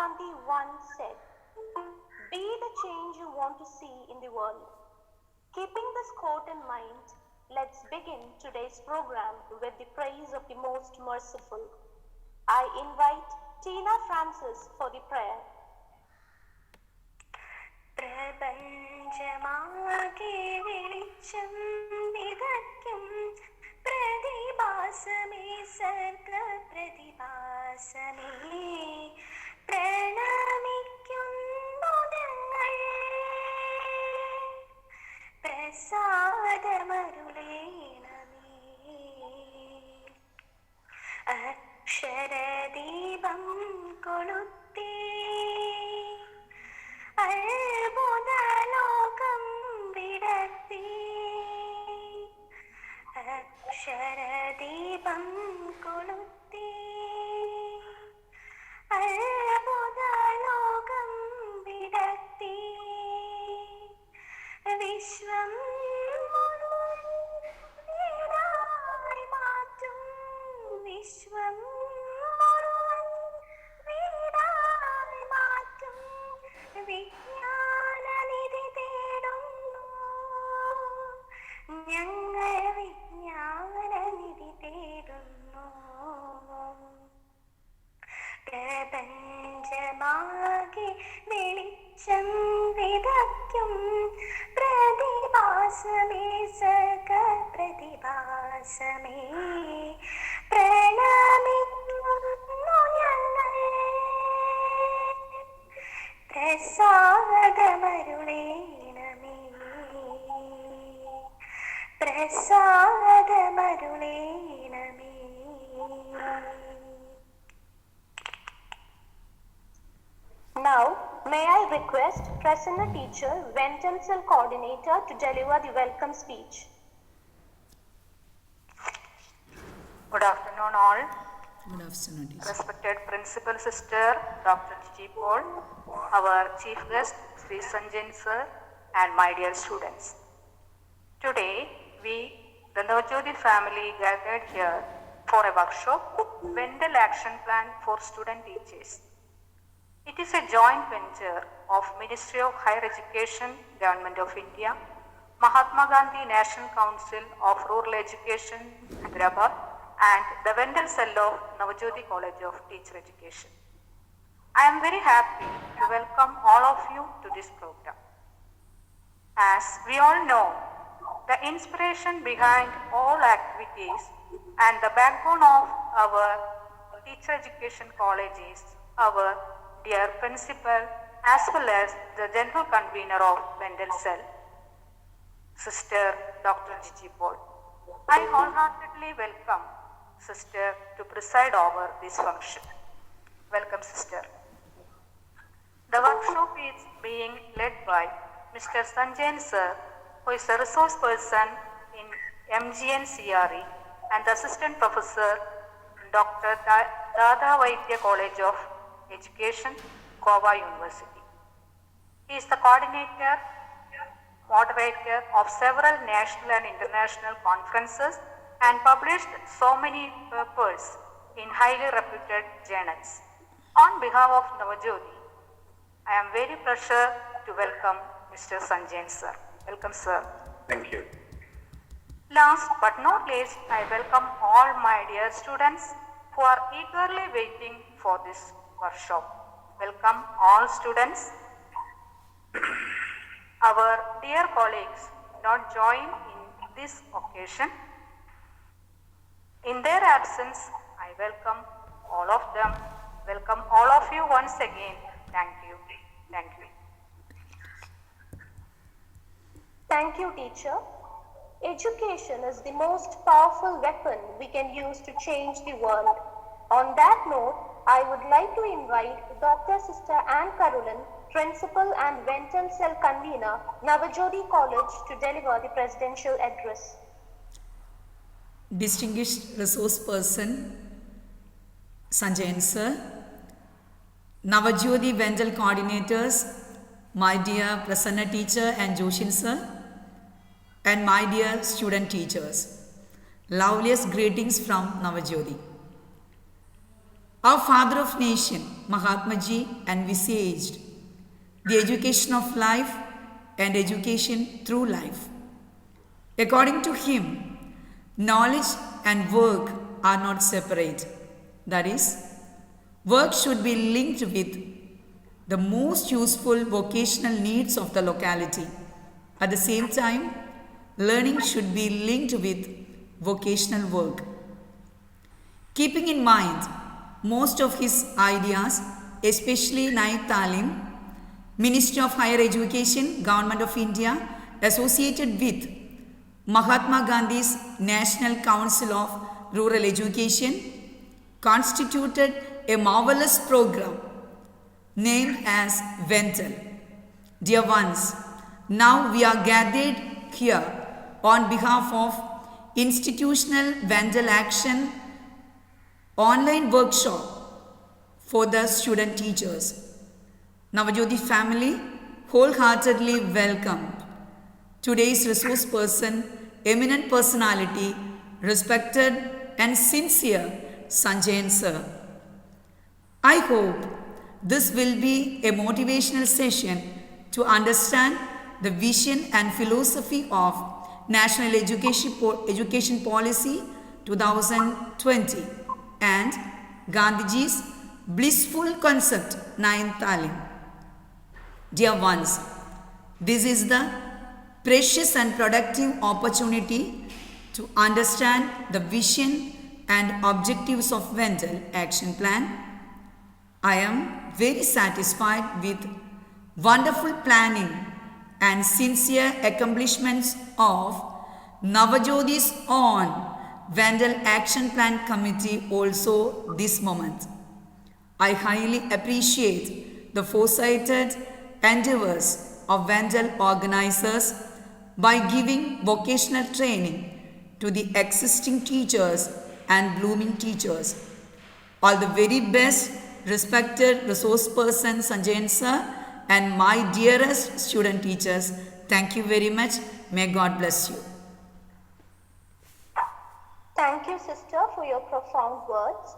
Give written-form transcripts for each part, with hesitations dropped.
Gandhi once said, "Be the change you want to see in the world." Keeping this quote in mind, let's begin today's program with the praise of the most merciful. I invite Tina Francis for the prayer. പ്രപഞ്ചമാകെ വെളിച്ചം വിതയ്ക്കും പ്രതിഭാസമേ സർഗ പ്രതിഭാസമേ പ്രണമിക്കുന്നു ഞങ്ങൾ പ്രസാദമരുളേണമേ അക്ഷരദീപം കൊളുത്തി അത്ഭുതലോകം വിടർത്തി അക്ഷരദീപം കൊളുത്തി അത്ഭുതലോകം വിടർത്തി വിശ്വം മുഴുവൻ വീടായി മാറ്റും വിശ്വം മുഴുവൻ വീടായി മാറ്റും വിജ്ഞാനനിധി തേടുന്നു ഞങ്ങൾ വിജ്ഞാനനിധി തേടുന്നു പ്രപഞ്ചമാകെ വെളിച്ചം വിതയ്ക്കും പ്രതിഭാസമേ സർഗ പ്രതിഭാസമേ പ്രണമിക്കുന്നു ഞങ്ങൾ പ്രസാദമരുളേണമേ പ്രസാദമരുളേണമേ. Now, may I request Prasanna teacher, VENTEL cell coordinator, to deliver the welcome speech. Good afternoon all. Good afternoon, teacher. Respected Principal Sister Dr. Gigi Paul, our Chief Guest Sri Sanjayan Sir, and my dear students. Today we, the Navajyoti family, gathered here for a workshop, VENTEL Action Plan for Student Teachers. It is a joint venture of Ministry of Higher Education, Government of India, Mahatma Gandhi National Council of Rural Education, Hyderabad, and the VENTEL cell of Navajyoti College of Teacher Education. I am very happy to welcome all of you to this program. As we all know, the inspiration behind all activities and the backbone of our teacher education college is our dear principal as well as the general convener of VENTEL cell, Sister Dr. Gigi Paul. I wholeheartedly welcome Sister to preside over this function. Welcome, Sister. The workshop is being led by Mr. Sanjayan Sir, who is a resource person in MGN CRE and the Assistant Professor Dr. Dada Vaidya College of Education, Goa University. He is the coordinator, moderator of several national and international conferences and published so many papers in highly reputed journals. On behalf of Navajyoti, I am very pleasure to welcome Mr. Sanjayan Sir. Welcome, sir. Thank you. Last but not least, I welcome all my dear students who are eagerly waiting for this workshop. Welcome all students. Our dear colleagues not join in this occasion. In their absence, I welcome all of them. Welcome all of you once again. Thank you. Thank you. Thank you, teacher. Education is the most powerful weapon we can use to change the world. On that note, I would like to invite Dr. Sister Anne Caroline, Principal and VENTEL cell convener, Navajyoti College, to deliver the presidential address. Distinguished resource person Sanjayan Sir, Navajyoti VENTEL coordinators, my dear Prasanna teacher and Joshin Sir, and my dear student teachers, loveliest greetings from Navajyoti. Our father of nation, Mahatma Ji, envisaged the education of life and education through life. According to him, knowledge and work are not separate. That is, work should be linked with the most useful vocational needs of the locality. At the same time, learning should be linked with vocational work. Keeping in mind most of his ideas, especially Nayib Talim, Ministry of Higher Education, Government of India, associated with Mahatma Gandhi's National Council of Rural Education, constituted a marvelous program named as VENTEL. Dear ones, now we are gathered here on behalf of Institutional VENTEL Action online workshop for the student teachers. Navajyoti family wholeheartedly welcomed today's resource person, eminent personality, respected and sincere Sanjayan sir. I hope this will be a motivational session to understand the vision and philosophy of National Education Policy 2020 and Gandhiji's blissful concept, Nayib Talim. Dear ones, this is the precious and productive opportunity to understand the vision and objectives of VENTEL Action Plan. I am very satisfied with wonderful planning and sincere accomplishments of Navajyothi's own VENTEL Action Plan Committee also this moment. I highly appreciate the foresighted endeavors of VENTEL organizers by giving vocational training to the existing teachers and blooming teachers. All the very best, respected resource person Sanjayan sir and my dearest student teachers. Thank you very much. May God bless you. Thank you, sister, for your profound words.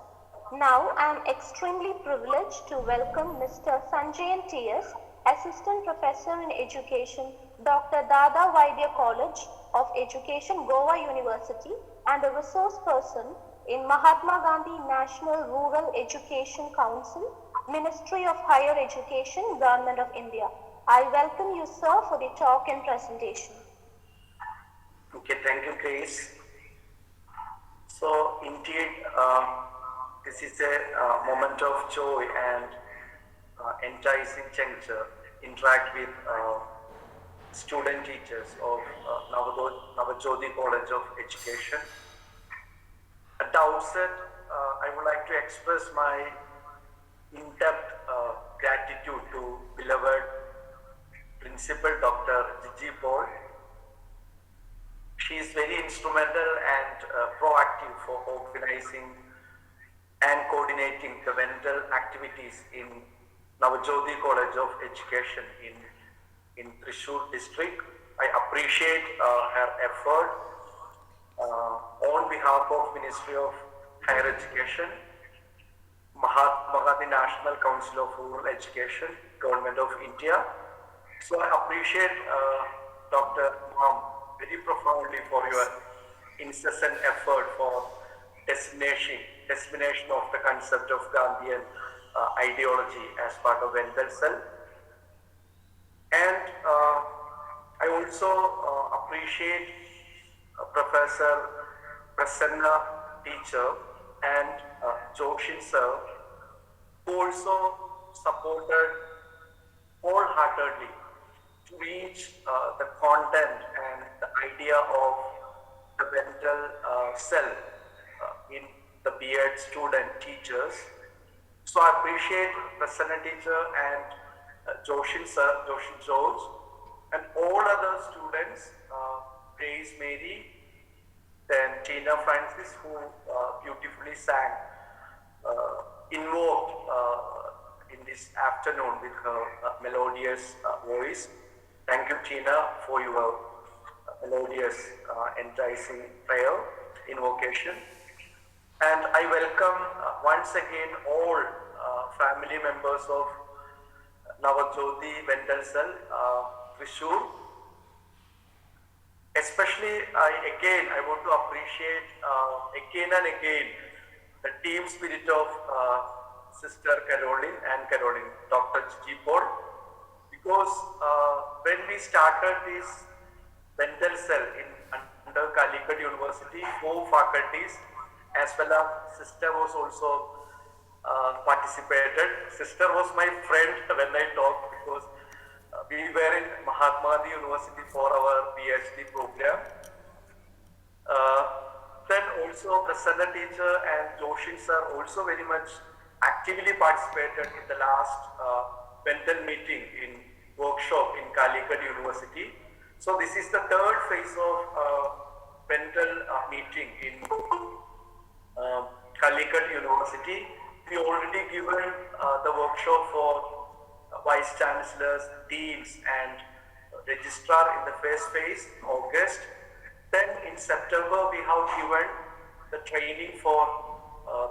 Now I am extremely privileged to welcome Mr. Sanjayan T.S., Assistant Professor in Education, Dr. Dada Vaidya College of Education, Goa University, and a resource person in Mahatma Gandhi National Rural Education Council, Ministry of Higher Education, Government of India. I welcome you, sir, for the talk and presentation. Okay, thank you, Grace. So, indeed, this is a moment of joy and enticing juncture. Interact with student teachers of Navajyoti College of Education. At the outset, I would like to express my in-depth gratitude to beloved Principal Dr. Gigi Paul. She is very instrumental and proactive for organizing and coordinating the VENTEL activities in Navajyoti College of Education in Thrissur district. I appreciate her effort on behalf of Ministry of Higher Education, Mahatma Gandhi National Council of Rural Education, Government of India. So I appreciate Dr. Mom very profoundly for your incessant effort for dissemination of the concept of Gandhian ideology as part of VENTEL cell. And I also appreciate Professor Prasanna teacher and Joshin sir, who also supported wholeheartedly to reach the content and the idea of the VENTEL cell in the B.Ed student teachers. So I appreciate Prasanna teacher and Joshin sir, Joshin George, and all other students, Grace Mary, then Tina Francis, who beautifully sang, invoked in this afternoon with her melodious voice. Thank you, Tina, for your melodious, enticing prayer, invocation. And I welcome once again all family members of Navajyoti VENTEL Cell, Trishur. Especially, I want to appreciate again and again the team spirit of Sister Caroline, Dr. G. Paul, because when we started this VENTEL Cell under Calicut University, 4 faculties as well as sister was also participated. Sister was my friend when I talked because we were in Mahatma Gandhi University for our PhD program. Then also Prasanna teacher and Joshi sir also very much actively participated in the last VENTEL meeting in workshop in Calicut University. So this is the third phase of VENTEL meeting in Calicut University. We already given the workshop for vice chancellors, deans and registrar in the first phase, August. Then in September we have given the training for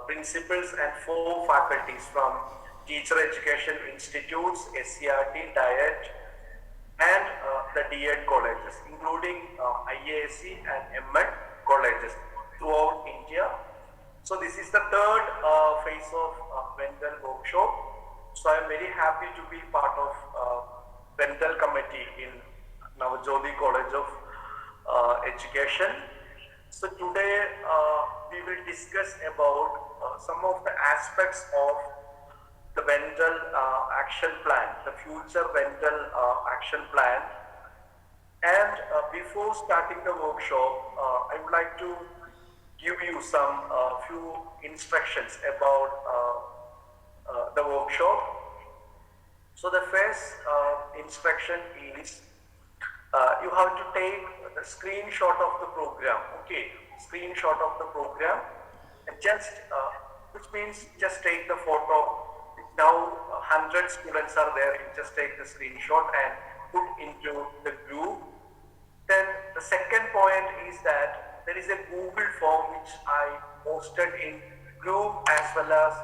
principals and 4 faculties from Teacher Education Institutes, SCRT, DIET and the DED colleges, including IASC and MED colleges throughout India. So this is the third phase of VENTEL workshop. So I am very happy to be part of VENTEL committee in Navajyoti College of Education. So today we will discuss about some of the aspects of the VENTEL action plan, the future VENTEL action plan. And before starting the workshop, I would like to give you some few instructions about the workshop. So the first instruction is you have to take the screenshot of the program. Okay, screenshot of the program, and just which means just take the photo. Now 100 students are there. You just take the screenshot and put into the group. Then the second point is that there is a Google form which I posted in group as well as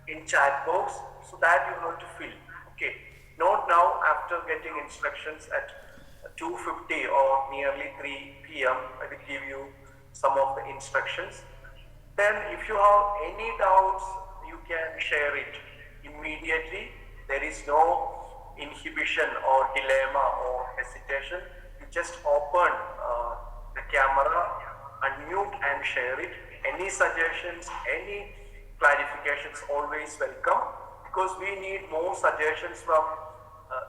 in chat box, so that you have to fill. Okay, not now after getting instructions at 2:50 or nearly 3 p.m. I will give you some of the instructions. Then if you have any doubts, you can share it immediately. There is no inhibition or dilemma or hesitation. You just open the camera, unmute and share it. Any suggestions, any clarifications, always welcome, because we need more suggestions from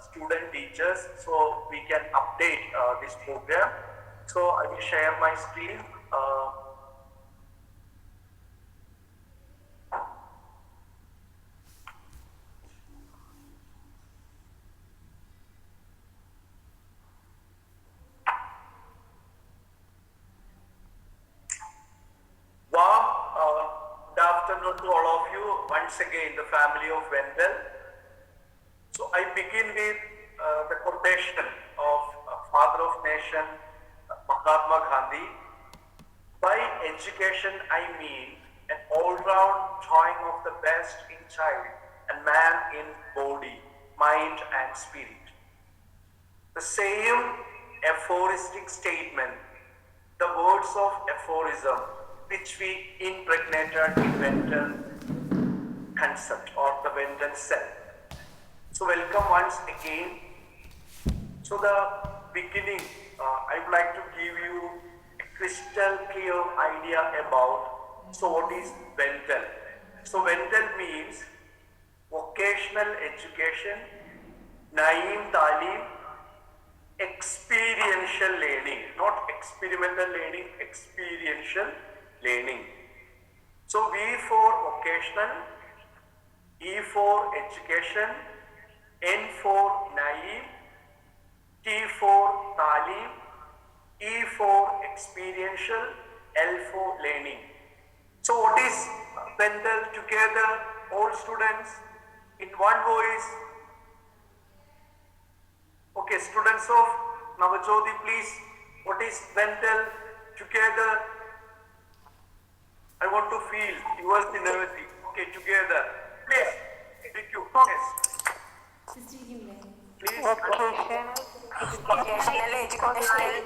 student teachers so we can update this program. So I will share my screen. Good afternoon to all of you. Once again, the family of VENTEL. So I begin with the quotation of Father of Nation, Mahatma Gandhi. By education, I mean an all-round drawing of the best in child and man in body, mind and spirit. The same aphoristic statement, the words of aphorism, which we impregnated in VENTEL concept or the VENTEL cell. So welcome once again. So the beginning, I would like to give you a crystal clear idea about, so what is VENTEL? So VENTEL means vocational education, Naeem Talim, experiential learning, not experimental learning, experiential learning. So V for vocational, E for education, N for Naeem, T for Talim, E for experiential, L for learning. So what is VENTEL together, all students, in one voice? Okay, students of Navajyoti, please, what is VENTEL together? I want to feel your synergy. Okay, together. Please, thank you. Yes. Please. Vocational experience.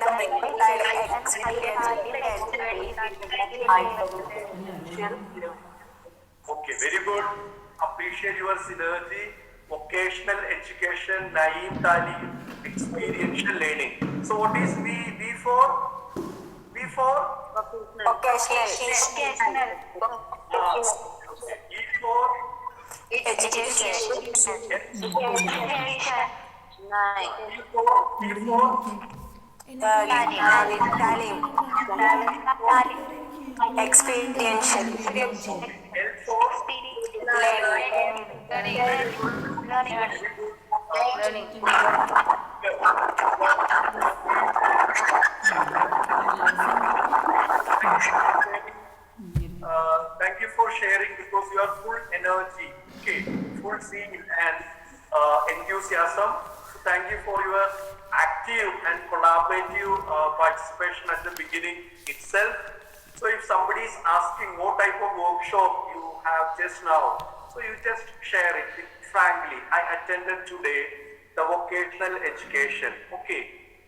Okay, very good. Appreciate your synergy. Vocational education, Naeem Talim, experiential learning. So what is V for? V for? Vocational. Okay. E for? Education. Yes. Education. E for? Talim. Experiential. L for? Learning. Thank you for sharing because you are full energy, okay, full zeal and enthusiasm. So thank you for your active and collaborative participation at the beginning itself. So if somebody is asking what type of workshop you have just now, so you just share it frankly. I attended today the vocational education, okay,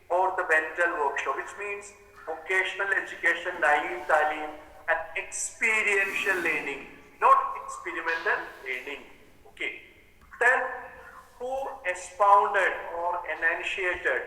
or the VENTEL workshop, which means vocational education, Naeem Talim, and experiential learning, not experimental learning. Okay. Then, who expounded or enunciated?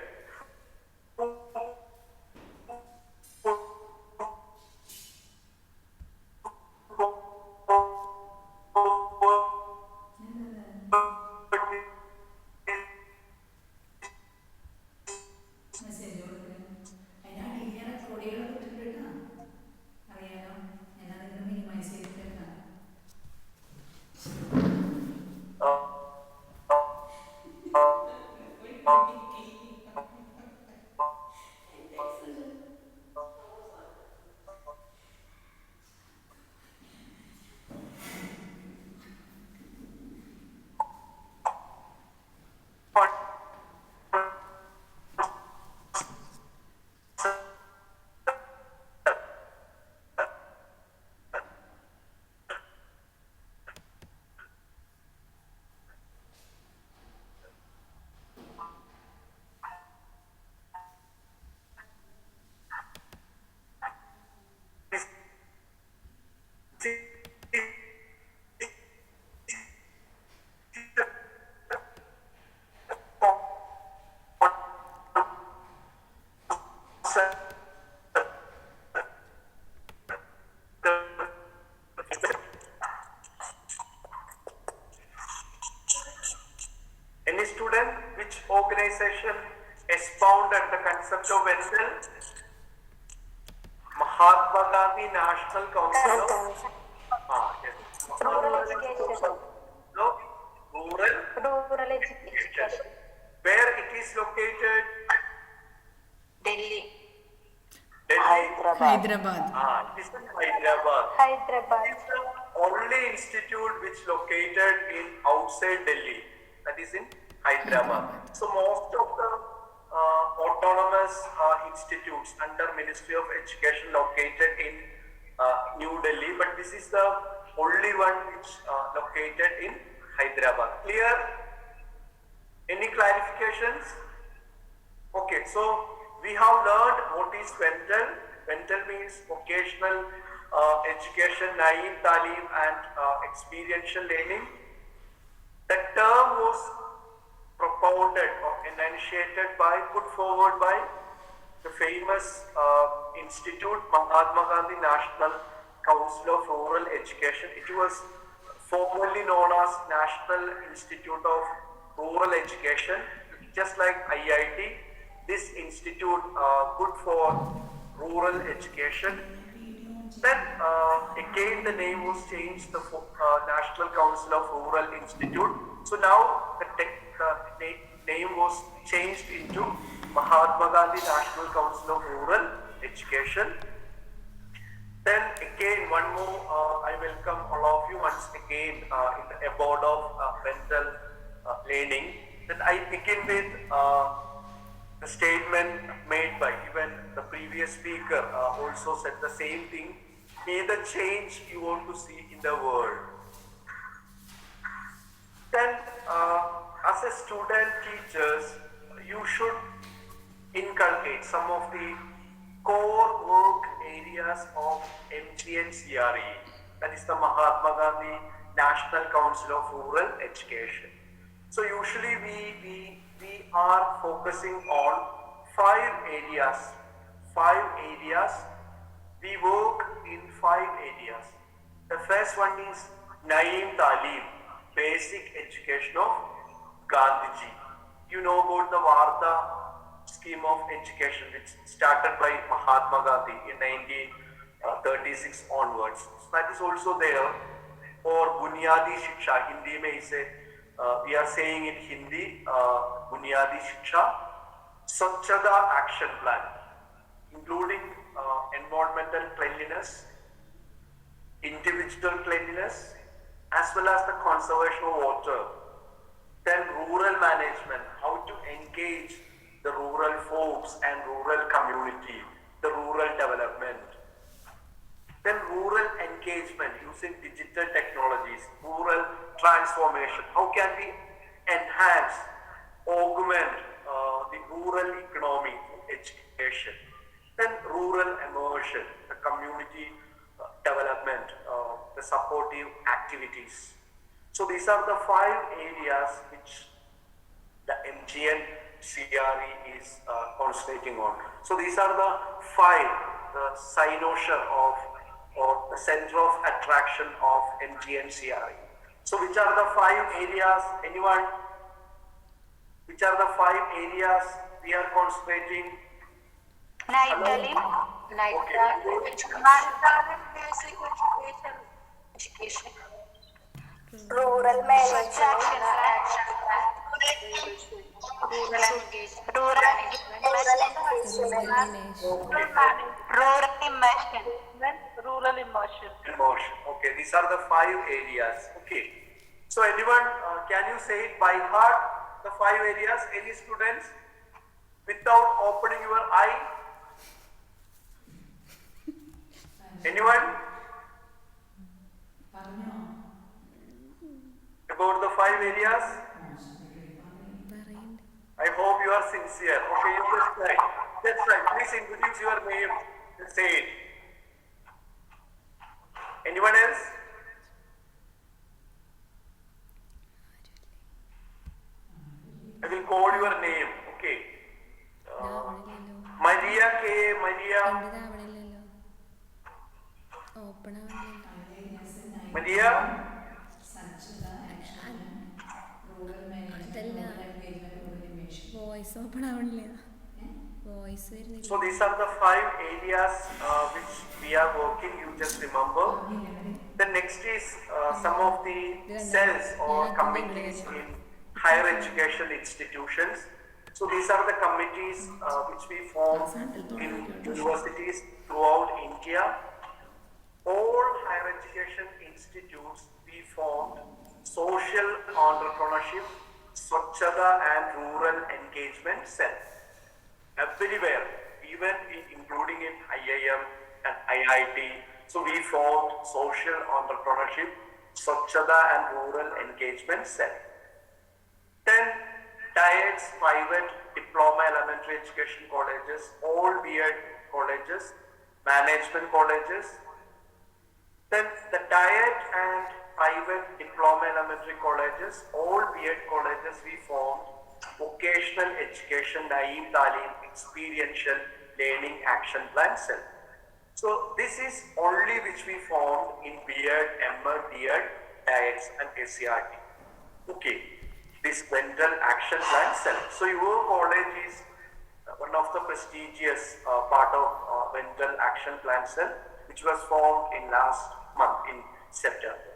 Any student, which organization expounded the concept of VENTEL? Mahatma Gandhi National Council of yes. Rural education. No, rural Rural education. where it is located? Delhi. Delhi. Hyderabad. It is in Hyderabad. Hyderabad. It is the only institute which located in outside Delhi. That is in Hyderabad. So most of the autonomous institutes under Ministry of Education located in New Delhi, but this is the only one which located in Hyderabad. Clear? Any clarifications? Okay, so we have learned what is VENTEL. VENTEL means vocational education, Naeem Talim, and experiential learning. The term was propounded or enunciated by, put forward by the famous institute, Mahatma Gandhi National Council of Rural Education. It was formerly known as National Institute of Rural Education, just like IIT. This institute good for rural education. Then again the name was changed, the National Council of Rural Institute. So now the name was changed into Mahatma Gandhi National Council of Rural Education. Then again one more, I welcome all of you once again in the abode of VENTEL learning. Then I begin with the statement made by even the previous speaker also said the same thing. Be the change you want to see in the world. Then, as a student teachers, you should inculcate some of the core work areas of MGN CRE, that is the Mahatma Gandhi National Council of Rural Education. So usually we are focusing on five areas. We work in 5 areas. The first one is Naeem Talim, basic education of Gandhiji. You know about the Varda scheme of education which started by Mahatma Gandhi in 1936 onwards. So that is also there. Or Bunyadi Shiksha, Hindi mein ise, we are saying in Hindi, Bunyadi Shiksha, Swachhata Action Plan, including environmental cleanliness, individual cleanliness, as well as the conservation of water. Then rural management, how to engage the rural folks and rural community, the rural development. Then rural engagement using digital technologies, rural transformation, how can we enhance, augment the rural economy through education. Then rural immersion, the community development, the supportive activities. So these are the 5 areas which the MGN CRE is concentrating on. So these are the 5, the cynosure of, or the center of attraction of MGN CRE. So which are the 5 areas? Anyone? Which are the 5 areas we are concentrating? Night Hello? Talim. Night Okay. Basic education. Rural management. Rural immersion. Rural immersion. Emotion. Okay, these are the 5 areas. Okay. So anyone, can you say it by heart, the 5 areas? Any students? Without opening your eye? Anyone? About the 5 areas? I hope you are sincere. Okay, you just try. That's right. Please introduce your name and say it. Anyone else? I will call your name. Okay. Maria K. Maria. Maria. Voice open ആവണില്ല voice വരുന്നില്ല So these are the 5 areas which we are working. You just remember. The next is some of the cells or committees in higher education institutions. So these are the committees which we form in universities throughout India. All higher education institutes we formed social entrepreneurship, Swachhata and rural engagement cell. Everywhere, even including in IIM and IIT. So we formed social entrepreneurship, Swachhata and rural engagement cell. Then DIETs, private diploma elementary education colleges, all B.Ed colleges, management colleges. Then the DIET and private diploma elementary colleges, all B.Ed colleges we formed Vocational Education Naeem Talim Experiential Learning Action Plan cell. So this is only which we formed in B.Ed, M.Ed, D.Ed, DIETs and SCRT. Okay, this VENTEL Action Plan cell. So your college is one of the prestigious part of VENTEL Action Plan cell, which was formed in last month in September.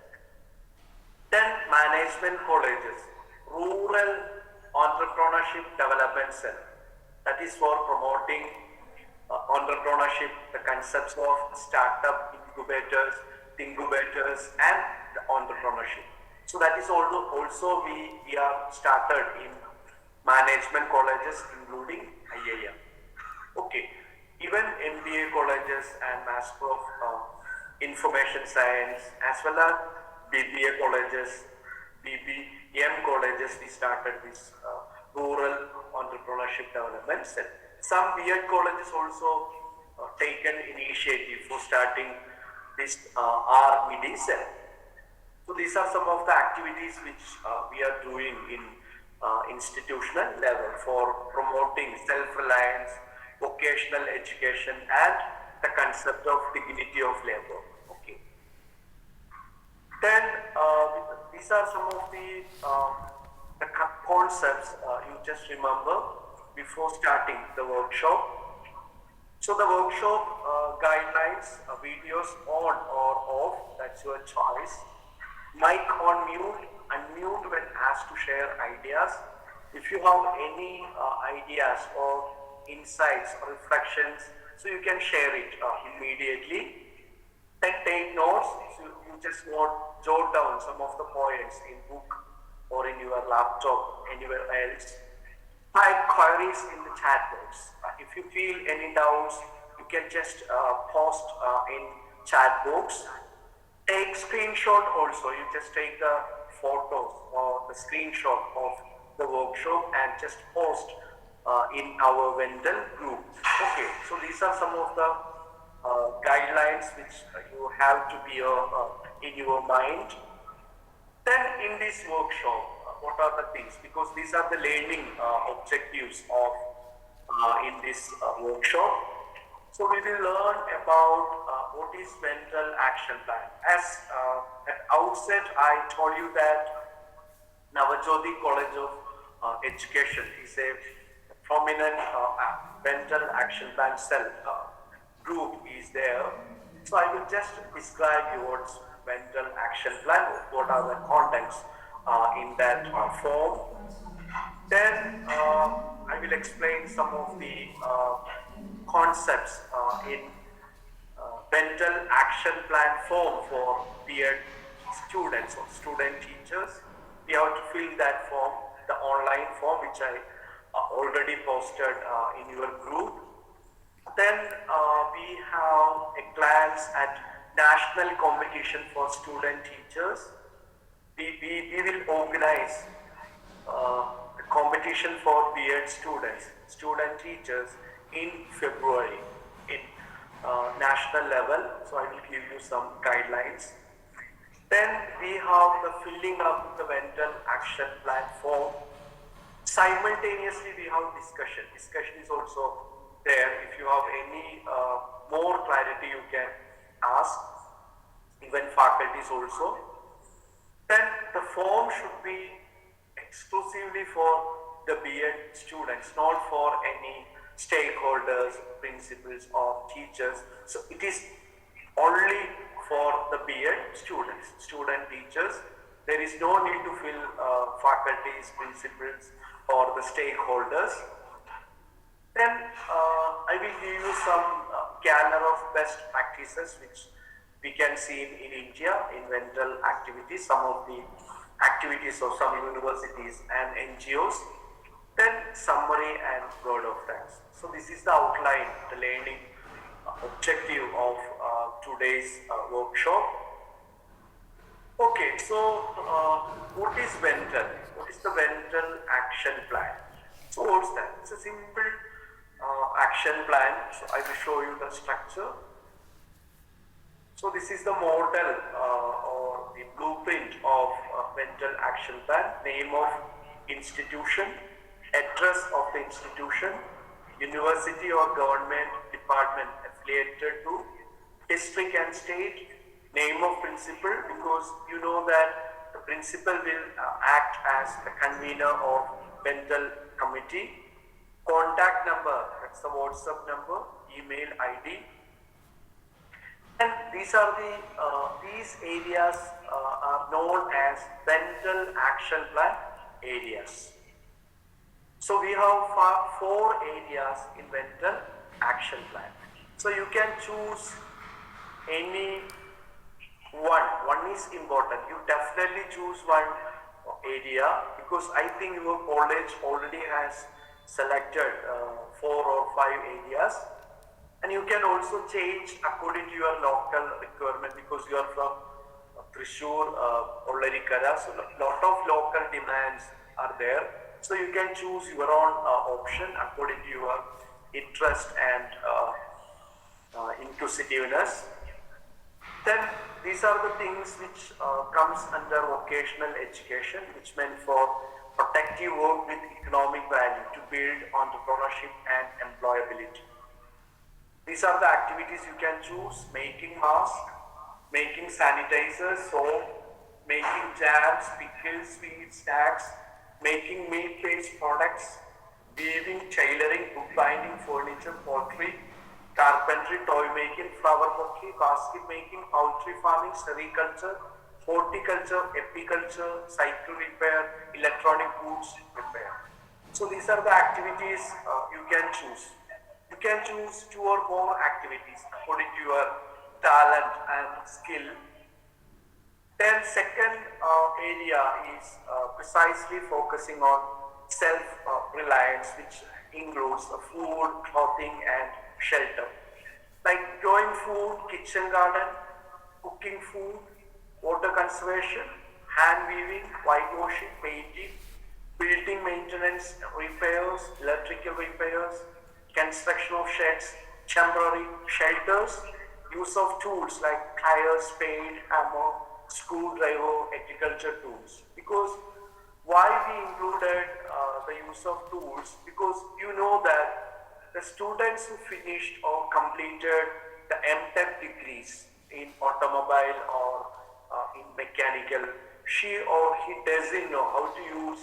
Then management colleges, rural entrepreneurship development cell. That is for promoting entrepreneurship, the concepts of startup incubators, thingubators and the entrepreneurship. So that is also we are started in management colleges including IIM. Okay, even MBA colleges and Master of information science, as well as BBA colleges, BBM colleges. We started this rural entrepreneurship development cell. Some B.Ed colleges also taken initiative for starting this RED cell. So these are some of the activities which we are doing in institutional level for promoting self-reliance, vocational education, and the concept of dignity of labor. Okay. Then these are some of the concepts you just remember before starting the workshop. So the workshop guidelines, videos on or off, that's your choice. Mic on mute, unmute when asked to share ideas. If you have any ideas or insights or reflections, so you can share it immediately. Then take notes. So you just jot down some of the points in book or in your laptop, anywhere else. Type queries in the chat box. If you feel any doubts, you can just post in chat box. Take screenshot also. You just take the photos or the screenshot of the workshop and just post in our VENTEL group. Okay, so these are some of the guidelines which you have to be in your mind. Then in this workshop, what are the things? Because these are the learning objectives of in this workshop. So we will learn about what is VENTEL action plan. As at outset, I told you that Navajyoti College of Education is a prominent VENTEL action plan cell group is there. So I will just describe you what's VENTEL action plan, what are the contents in that form. Then I will explain some of the concepts in VENTEL action plan form for B.Ed students or student teachers. We have to fill that form, the online form which I already posted in your group. Then we have a glance at national competition for student teachers. We will organize a competition for B.Ed students, student teachers in February in national level. So I will give you some guidelines. Then we have the filling up the VENTEL action plan form. Simultaneously we have discussion. Discussion is also there. If you have any more clarity, you can ask, even faculties also. Then the form should be exclusively for the B.Ed students, not for any stakeholders, principals or teachers. So it is only for the B.Ed students, student teachers. There is no need to fill faculties, principals or the stakeholders. Then I will give you some gallery of best practices which we can see in India in VENTEL activities, some of the activities of some universities and NGOs. Then summary and word of thanks. So this is the outline, the learning objective of today's workshop. Okay, so what is VENTEL? What is the VENTEL action plan? So what's that? It's a simple action plan. So I will show you the structure. So this is the model or the blueprint of VENTEL action plan. Name of institution, address of the institution, university or government department affiliated to district and state, name of principal, because you know that the principal will act as the convener of VENTEL committee, contact number, that's the WhatsApp number, email ID. And these are the these areas are known as VENTEL action plan areas. So we have 4 areas in VENTEL action plan. So you can choose any one. One is important. You definitely choose one area because I think your college already has selected 4 or 5 areas. And you can also change according to your local requirement because you are from Thrissur, Ollarikara, so lot of local demands are there. So you can choose your own option according to your interest and inquisitiveness. Then these are the things which comes under vocational education, which meant for protective work with economic value to build entrepreneurship and employability. These are the activities you can choose: making masks, making sanitizers, soap, making jams, pickles, sweets, snacks, making meat-based products, weaving, tailoring, bookbinding, furniture, pottery, carpentry, toy making, flower pottery, basket making, poultry farming, sericulture, horticulture, apiculture, cycle repair, electronic goods repair. So these are the activities you can choose. You can choose 2 or more activities according to your talent and skill. Then second area is precisely focusing on self-reliance, which includes food, clothing and shelter. Like growing food, kitchen garden, cooking food, water conservation, hand weaving, whitewashing, painting, building maintenance, repairs, electrical repairs, construction of sheds, temporary shelters, use of tools like pliers, spade, hammer, screwdriver, agriculture tools. Because why we included the use of tools? Because you know that the students who finished or completed the MTech degrees in automobile or in mechanical, she or he doesn't know how to use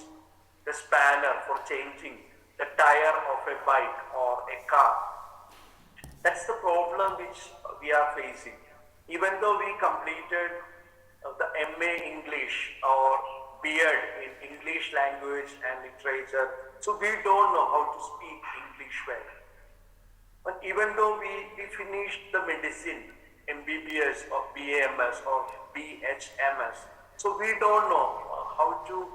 the spanner for changing the tire of a bike or a car. That's the problem which we are facing. Even though we completed the MA English or B.Ed in English language and literature, so we don't know how to speak English well. But even though we finished the medicine, MBBS or BAMS or BHMS, so we don't know how to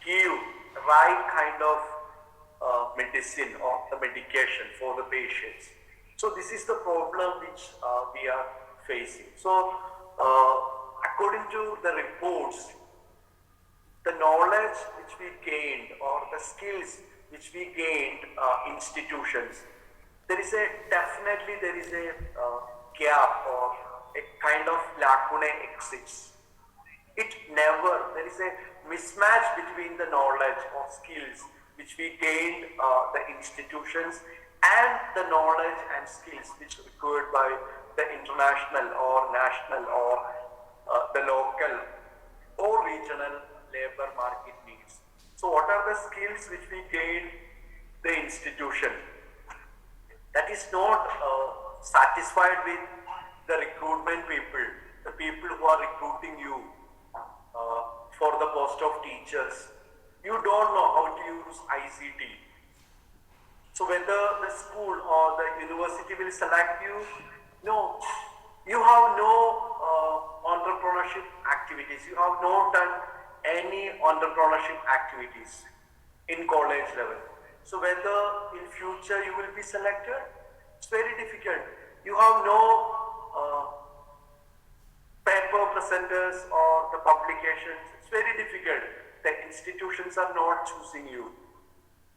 give the right kind of medicine or the medication for the patients. So this is the problem which we are facing. So according to the reports, the knowledge which we gained or the skills which we gained institutions, there is a gap or a kind of lacuna exists. There is a mismatch between the knowledge or skills which we gained the institutions and the knowledge and skills which are required by the international or national or the local or regional labor market needs. So what are the skills which we gain the institution? That is not satisfied with the recruitment people, the people who are recruiting you for the post of teachers. You don't know how to use ICT. So whether the school or the university will select you, no. You have no entrepreneurship activities. You have not done any entrepreneurship activities in college level. So whether in future you will be selected, it's very difficult. You have no paper presenters or the publications. It's very difficult. The institutions are not choosing you.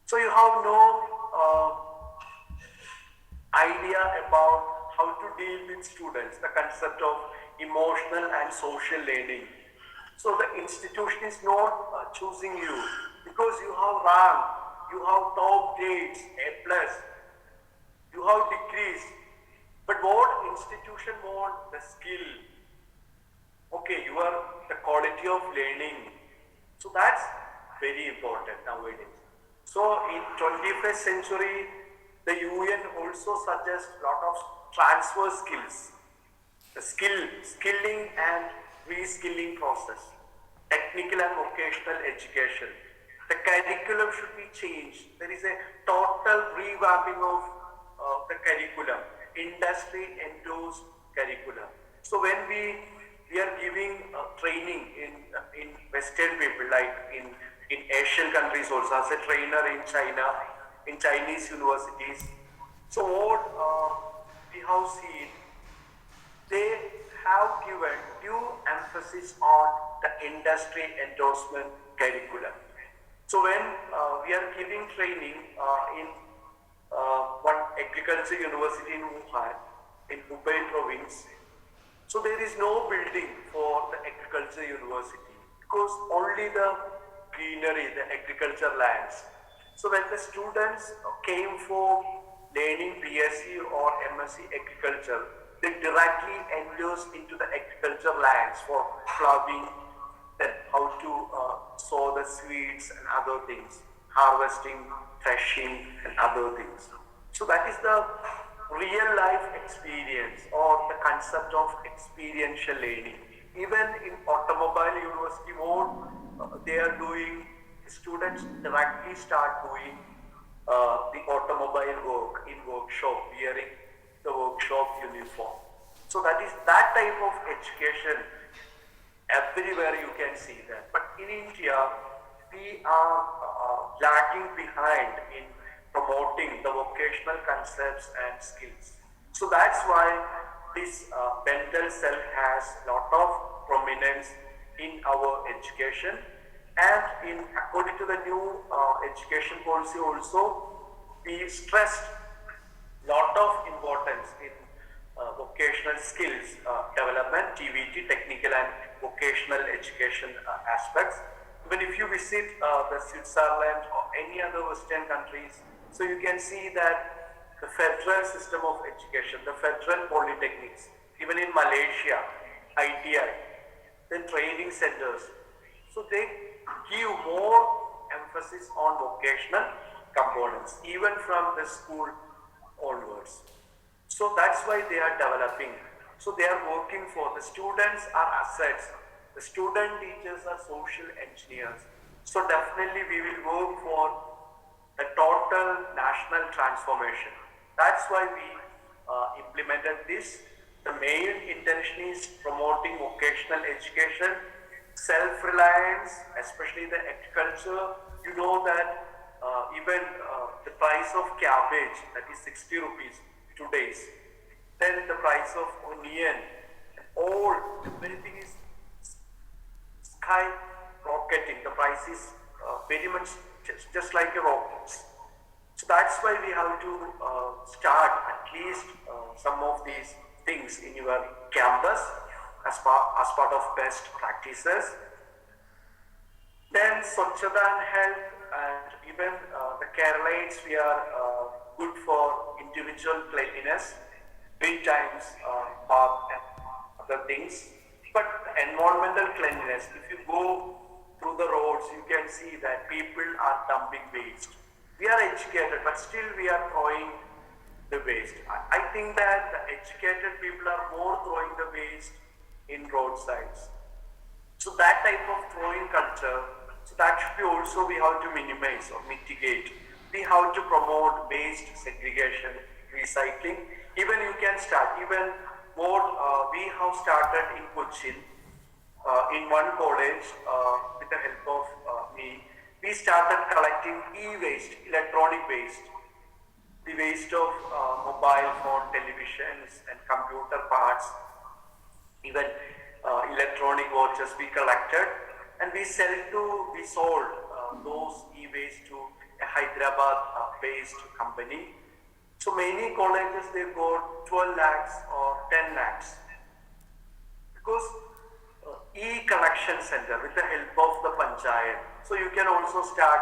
So you have no idea about how to deal with students, the concept of emotional and social learning. So the institution is not choosing you because you have rank, you have top grades, A+, you have degrees. But what institution want? The skill. Okay, the quality of learning. So that's very important nowadays. So in 21st century, the UN also suggests a lot of transfer skills. The skilling and reskilling process, technical and vocational education. The curriculum should be changed. There is a total revamping of the curriculum, industry endorsed curriculum. So when we are giving training in Western people, like in Asian countries also, as a trainer in China, in Chinese universities. So what we have seen they have given due emphasis on the industry endorsement curriculum. So when we are giving training in one agriculture university in Wuhan, in Hubei province, so there is no building for the agriculture university because only the greenery, the agriculture lands. So when the students came for learning BSc or MSc agriculture, they directly enters into the agriculture lands for ploughing, then how to sow the seeds and other things, harvesting, threshing and other things. So that is the real life experience or the concept of experiential learning. Even in automobile university mode, they are doing, students directly start doing the automobile work in workshop, wearing the workshop uniform. So that is that type of education. Everywhere you can see that. But in India, we are lagging behind in promoting the vocational concepts and skills. So that's why this VENTEL Self has a lot of prominence in our education, and according to the new education policy also, we stressed lot of importance in vocational skills development, TVT, technical and vocational education aspects. Even if you visit the Switzerland or any other Western countries, so you can see that the federal system of education, the federal polytechnics, even in Malaysia, ITI, then training centers. So they give more emphasis on vocational components, even from the school onwards. So that's why they are developing. So they are working for, the students are assets. The student teachers are social engineers. So definitely we will work for a total national transformation. That's why we implemented this. The main intention is promoting vocational education, self-reliance, especially the agriculture. You know that even the price of cabbage, that is 60 rupees today's, then the price of onion, all, everything is skyrocketing. The price is very much just like a rocket. So that's why we have to start at least some of these things in your campus as part of best practices. Then Swachhata and health, and even the Keralites, we are good for individual cleanliness, 3 times bath and other things. But environmental cleanliness, if you go through the roads, you can see that people are dumping waste. We are educated, but still we are throwing the waste. I think that the educated people are more throwing the waste in roadsides. So that type of throwing culture, so that should be also, we have to minimize or mitigate. We have to promote waste segregation, recycling. Even you can start, even more, we have started in Cochin, in one college, with the help of me, we started collecting e-waste, electronic waste, the waste of mobile phone, televisions and computer parts, even electronic watches we collected, and we sold those e-waste to a Hyderabad based company. So many colleges, they got 12 lakhs or 10 lakhs because e-collection center with the help of the panchayat. So you can also start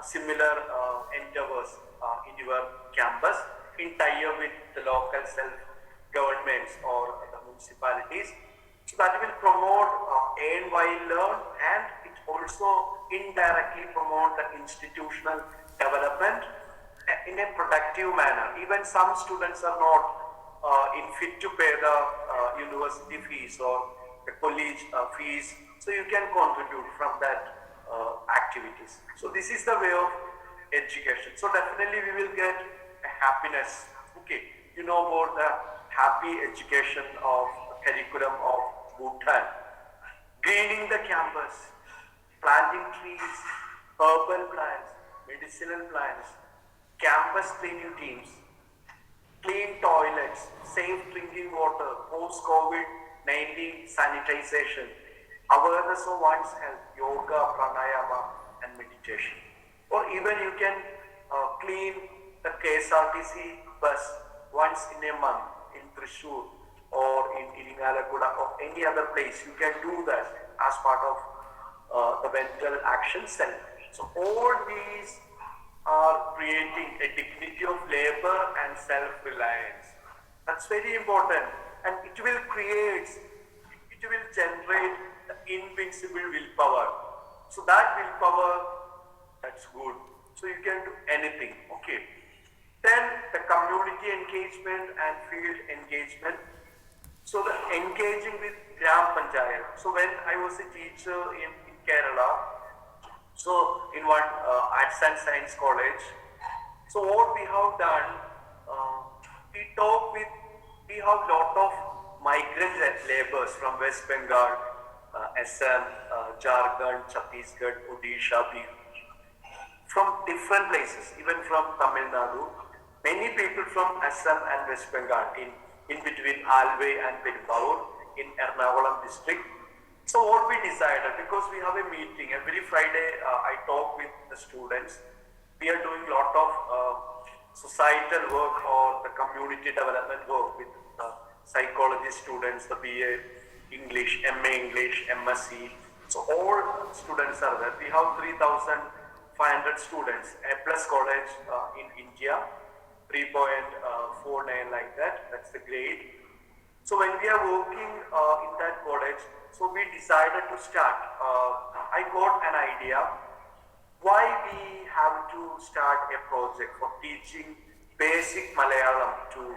similar endeavors in your campus in tie-up with the local self-governments or the municipalities. So that will promote earn while learn, and it also indirectly promote the institutional development in a productive manner. Even some students are not in fit to pay the university fees or the college fees, so you can contribute from that activities. So this is the way of education. So definitely we will get a happiness. Okay, you know about the happy education of curriculum of Bhutan. Greening the campus, planting trees, herbal plants, medicinal plants, campus cleaning teams, clean toilets, safe drinking water, post-COVID-19 sanitization, awareness of one's health, yoga, pranayama, and meditation. Or even you can clean the KSRTC bus once in a month in Thrissur or in Iringalakuda or any other place. You can do that as part of the VENTEL action cell. So all these are creating a dignity of labor and self-reliance. That's very important, and it will generate the invincible willpower. So that willpower, that's good. So you can do anything, okay. Then the community engagement and field engagement. So the engaging with Gram Panchayat. So when I was a teacher in Kerala, so in one arts and science college, so what we have done, we have lot of migrant laborers from West Bengal, Assam, Jharkhand, Chhattisgarh, Odisha, Bihar, from different places, even from Tamil Nadu. Many people from Assam and West Bengal in between Alway and Perumbaur in Ernakulam district. So what we decided, because we have a meeting every Friday, I talk with the students. We are doing a lot of societal work or the community development work with psychology students, the BA English, MA English, MSc. So all students are there. We have 3,500 students, A+ college in India, 3.49 like that, that's the grade. So when we are working in that college, so we decided to start, I got an idea why we have to start a project for teaching basic Malayalam to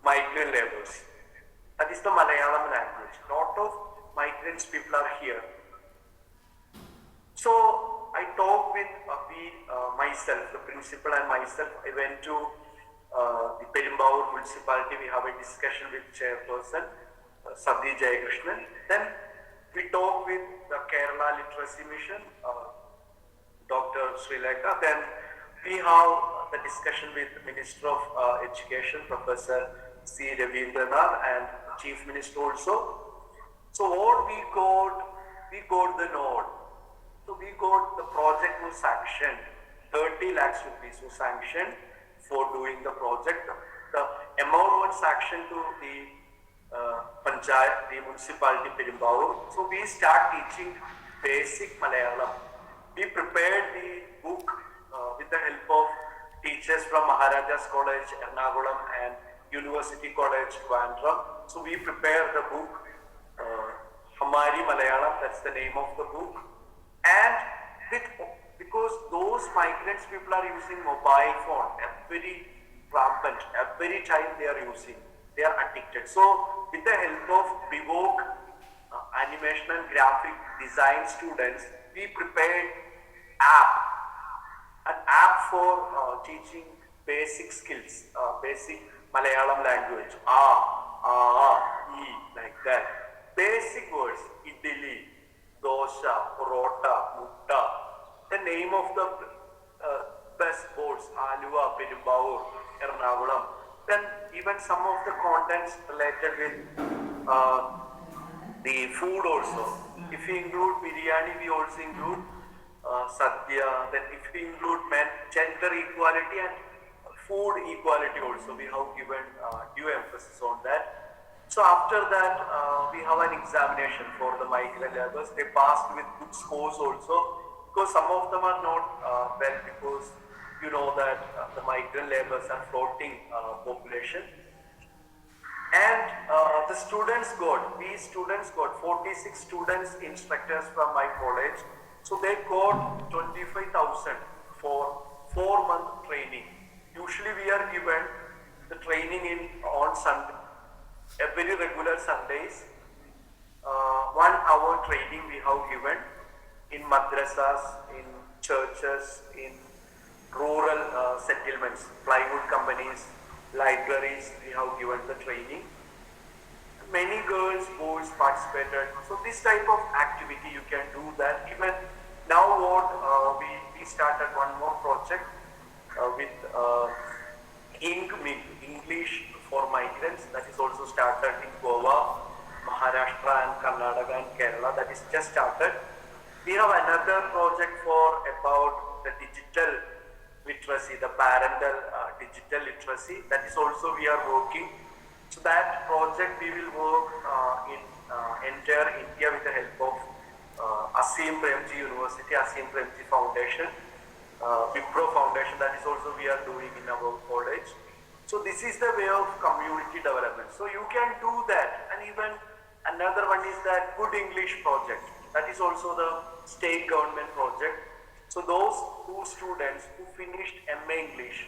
migrant laborers. That is the Malayalam language. Lot of migrants people are here. So I talked with myself, the principal and myself. I went to the Perumbaur municipality. We have a discussion with chairperson Sadhi Jayakrishnan. Then we talked with the Kerala Literacy Mission, Dr. Srilekha. Then we have the discussion with the Minister of Education, Professor C. Ravindranath, and Chief Minister also. So what we got the node. So we got the project was sanctioned. 30 lakhs rupees was sanctioned for doing the project. The amount was sanctioned to the Panchayat, the municipality Perumbaur. So we start teaching basic Malayalam. We prepared the book with the help of teachers from Maharajas College, Ernakulam, and University College, Trivandrum. So we prepared the book, Hamari Malayalam, that's the name of the book. And because those migrants people are using mobile phone, very rampant, every time they are using, they are addicted. So with the help of Bivok, animation and graphic design students, we prepared an app for teaching basic skills, basic Malayalam language, like that. Basic words, idili, dosha, parota, mutta, the name of the best boards, Aluva, Perumbaur, Ernakulam. Then even some of the contents related with the food also. If we include biryani, we also include sadhya. Then if we include gender equality and food equality also, we have given due emphasis on that. So after that, we have an examination for the migrant laborers. They passed with good scores also, because some of them are not well, because you know that the migrant laborers are floating population. And the students got 46 students, instructors from my college. So they got 25,000 for 4-month training. Usually we are given the training on Sunday, every regular Sundays. 1 hour training we have given in madrasas, in churches, in rural settlements, plywood companies, libraries. We have given the training. Many girls, boys participated. So this type of activity you can do that. Even now what we started one more project with English for migrants, that is also started in Goa, Maharashtra and Karnataka and Kerala, that is just started. We have another project for about the digital literacy, the parental digital literacy, that is also we are working. So that project we will work in entire India with the help of Asim Premji University, Asim Premji Foundation, Wipro Foundation, that is also we are doing in our college. So this is the way of community development. So you can do that, and even another one is that Good English project. That is also the state government project. So those two students who finished MA English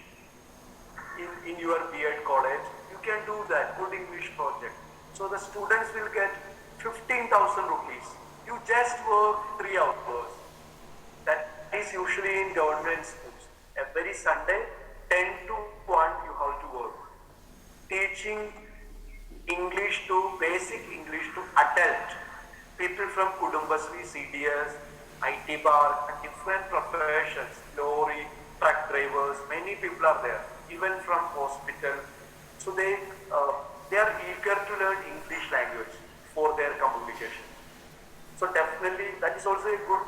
in your B.Ed college, you can do that Good English project. So the students will get 15,000 rupees. You just work 3 hours. That is usually in government schools. Every Sunday, 10 to 1 you have to work. Teaching English to basic English to adult. People from Kudumbasri, CDS, IT bar, different professions, lorry, truck drivers, many people are there, even from hospital. So they are eager to learn English language for their communication. So definitely that is also a good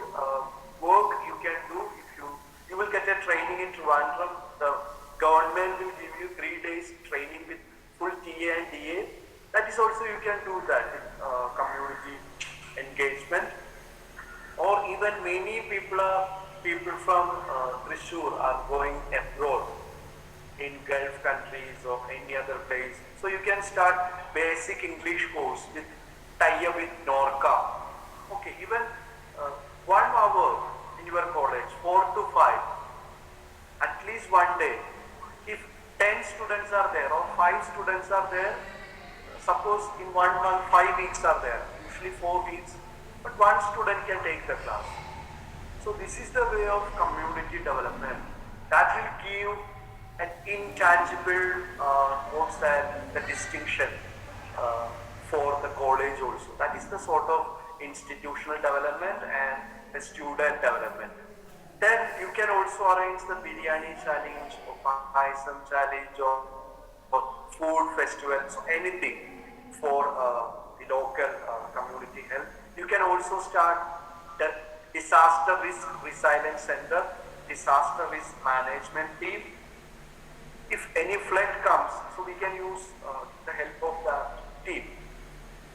work you can do. If you will get a training in Trivandrum, the government will give you 3 days training with full TA and DA. That is also you can do that with community engagement. Or even many people from Thrissur are going abroad in Gulf countries or any other place. So you can start basic English course with tie-up with Norca. Okay, even 1 hour in your college, 4 to 5, at least one day. If 10 students are there or 5 students are there, suppose in 1 month 5 weeks are there, usually 4 weeks, but 1 student can take the class. So this is the way of community development. That will give an intangible, the distinction for the college also. That is the sort of institutional development and the student development. Then you can also arrange the biryani challenge or paisam challenge or food festivals, anything for the local community health. You can also start the disaster risk resilience center, disaster risk management team. If any flood comes, so we can use the help of the team.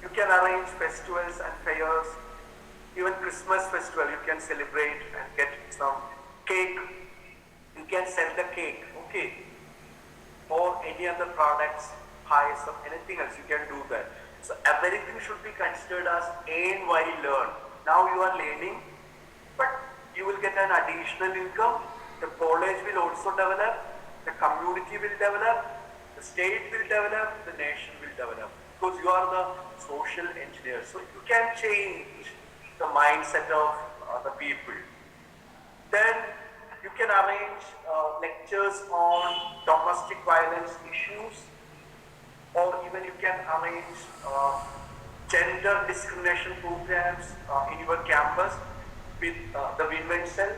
You can arrange festivals and fairs, even Christmas festival you can celebrate and get some cake. You can sell the cake, okay? Or any other products, pies or anything else, you can do that. So everything should be considered as earn while learn. Now you are learning, but you will get an additional income. The college will also develop, the community will develop, the state will develop, the nation will develop. Because you are the social engineer. So you can change the mindset of the people. Then you can arrange lectures on domestic violence issues, or even you can arrange gender discrimination programs in your campus with the VENTEL,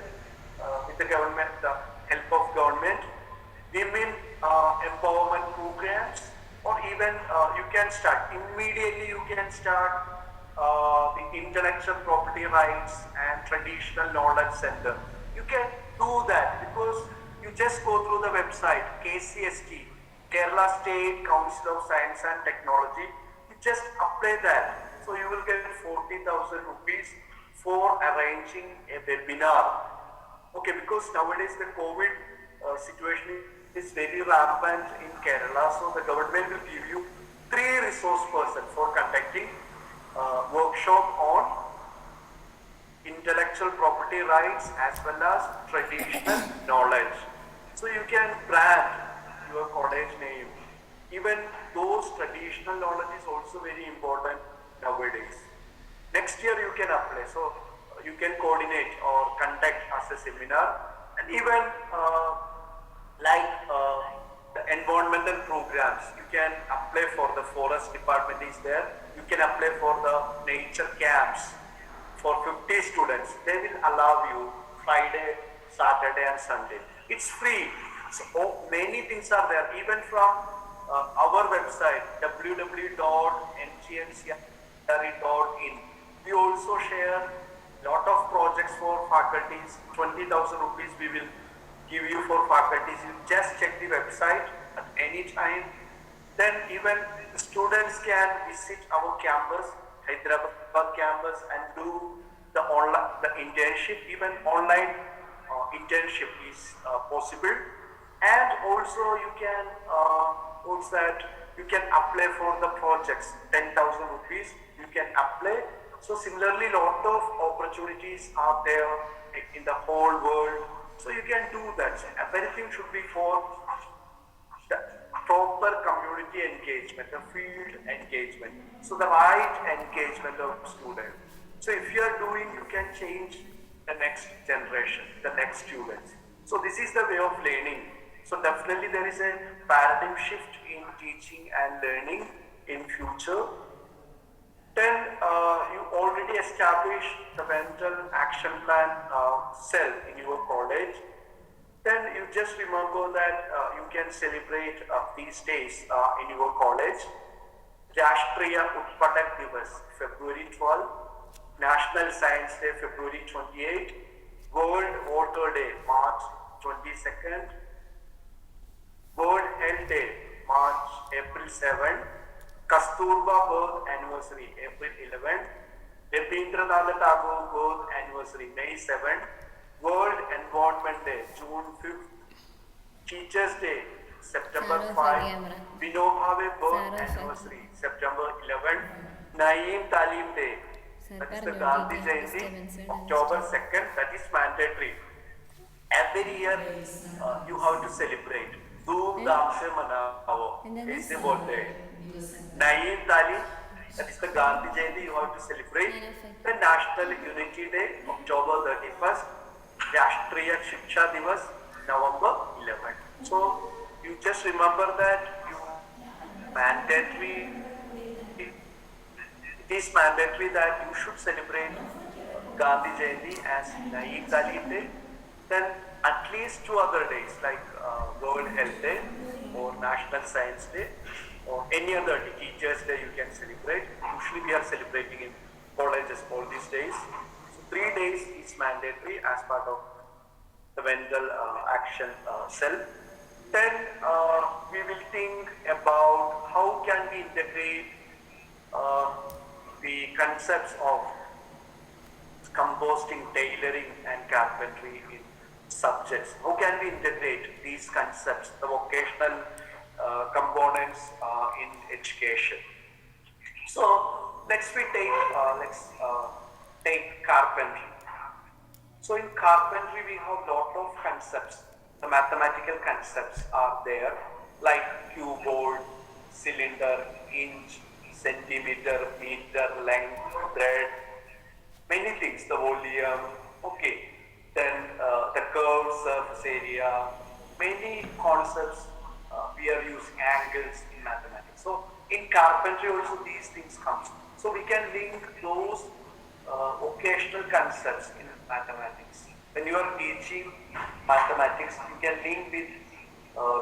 with the government, the help of government, women empowerment programs, or even you can start immediately. You can start the intellectual property rights and traditional knowledge center. You can do that because you just go through the website KCST, Kerala State Council of Science and Technology. You just apply that. So you will get 40,000 rupees for arranging a webinar. Okay, because nowadays the COVID situation is very rampant in Kerala, so the government will give you 3 resource persons for conducting workshop on intellectual property rights as well as traditional knowledge. So you can brand your college name. Even those traditional knowledge is also very important nowadays. Next year you can apply, so you can coordinate or conduct as a seminar, and even the environmental programs, you can apply for the forest department is there. You can apply for the nature camps for 50 students. They will allow you Friday, Saturday and Sunday. It's free. So many things are there, even from our website www.ntncre.in. We also share lot of projects for faculties. 20,000 rupees we will give you for faculties. You just check the website at any time. Then even the students can visit our campus, Hyderabad campus, and do the internship. Even online internship is possible. And also you can apply for the projects. 10,000 rupees you can apply. So similarly, lot of opportunities are there in the whole world. So you can do that. So everything should be for the proper community engagement, the field engagement. So the right engagement of students. So if you are doing, you can change the next generation, the next students. So this is the way of learning. So definitely there is a paradigm shift in teaching and learning in future. Then you already established the VENTEL action plan cell in your college. Then you just remember that you can celebrate these days in your college. Rashtriya Utpadak Divas, February 12, National Science Day, February 28, World Water Day, March 22nd, World Health Day, April 7, Kasturba birth anniversary, April 11, Rabindranath Tagore birth anniversary, May 7, World Environment Day, June 5th, Teachers Day, September 5, Vinobhave birth anniversary, September 11, Naeem Talim Day, that is the Gandhi Jayanti, October 2nd, that is mandatory. Every year you have to celebrate. Dhoom Dham Se Manao, is the birthday. Naeem Talim, that is the Gandhi Jayanti, you have to celebrate. The National Unity Day, October 31st. Rashtriya Shiksha Divas, November 11th. So you just remember that it is mandatory that you should celebrate Gandhi Jayanti as Naeem Talim Day. Then at least 2 other days like World Health Day or National Science Day or any other day, Teachers Day you can celebrate. Usually we are celebrating in colleges all these days. So 3 days is mandatory as part of the VENTEL action cell. Then we will think about how can we integrate the concepts of composting, tailoring and carpentry in subjects. How can we integrate these concepts, the vocational components in education? So next we take carpentry. So in carpentry we have lot of concepts. The mathematical concepts are there like cuboid, cylinder, inch, centimeter, meter, length, breadth, many things, the volume, okay. Then the curved surface area, many concepts we are using angles in mathematics. So in carpentry also these things come. So we can link those vocational concepts in mathematics. When you are teaching mathematics, you can link with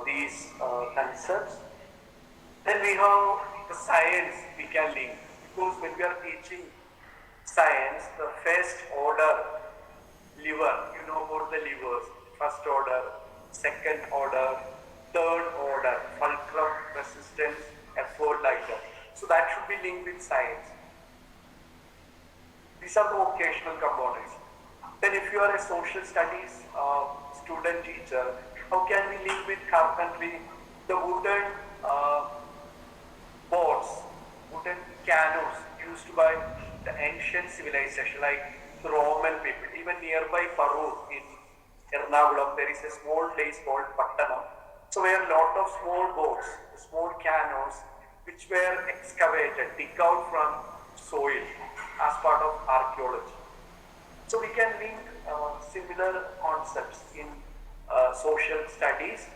these concepts. Then we have the science we can link, because when we are teaching science, the first order lever, you know about the levers, first order, second order, third order, fulcrum, resistance, effort, like that. So that should be linked with science. These are the vocational components. Then if you are a social studies student teacher, how can we link with carpentry? The wooden boards, wooden canoes used by the ancient civilization like the Roman people. Even nearby Parur in Ernakulam, there is a small place called Pattanam. So where a lot of small boats, small canoes, which were excavated, dig out from soil as part of archaeology. So we can link similar concepts in social studies.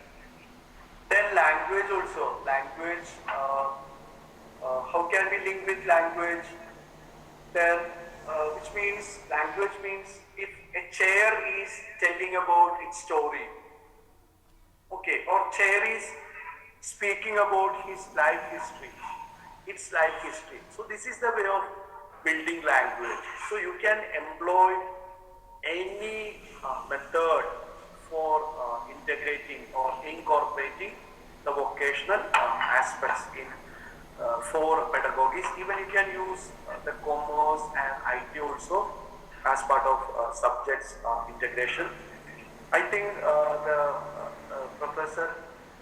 Then language also. Language, how can we link with language? Then, which means, language means if a chair is telling about its story. Okay. chair is speaking about his life history, its life history. So this is the way of building language. So you can employ any method for integrating or incorporating the vocational aspects in for pedagogies. Even you can use the commerce and IT also as part of subjects integration. I think Professor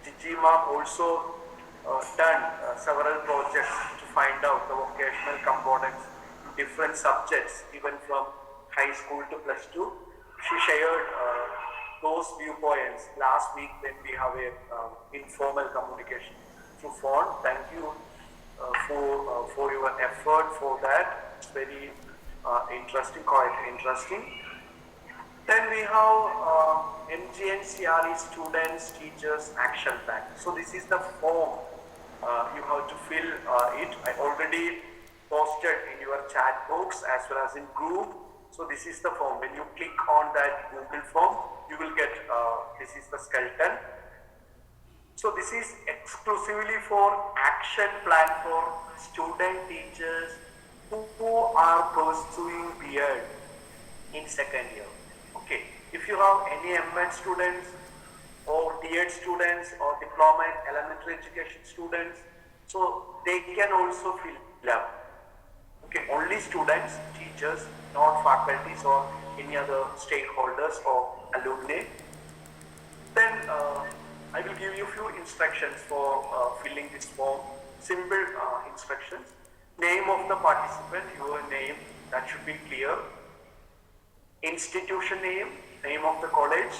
Jijima also done several projects to find out the vocational components in different subjects, even from high school to plus 2. She shared those viewpoints last week when we have a informal communication through phone. Thank you for your effort for that. It's very interesting, quite interesting. Then we have MGN CRE students, teachers, action plan. So this is the form you have to fill it. I already posted in your chat box as well as in group. So this is the form. When you click on that Google form, you will get this is the skeleton. So this is exclusively for action plan for student teachers who are pursuing B.Ed in second year. Okay, if you have any M.Ed students or D.Ed students or diploma in elementary education students, so they can also fill up. Okay, only students, teachers, not faculties or any other stakeholders or alumni. Then I will give you a few instructions for filling this form. Simple instructions. Name of the participant, your name, that should be clear. Institution name, name of the college,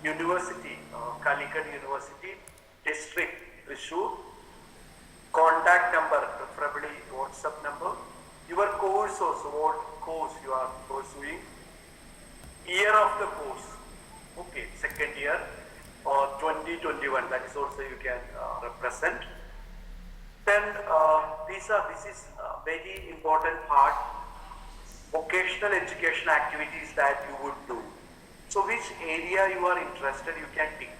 university, Calicut University, district, Thrissur, contact number, preferably WhatsApp number, your course also, what course you are pursuing, year of the course, okay, second year or 2021, that is also you can represent. Then this is a very important part, vocational education activities that you would do. So which area you are interested, you can tick.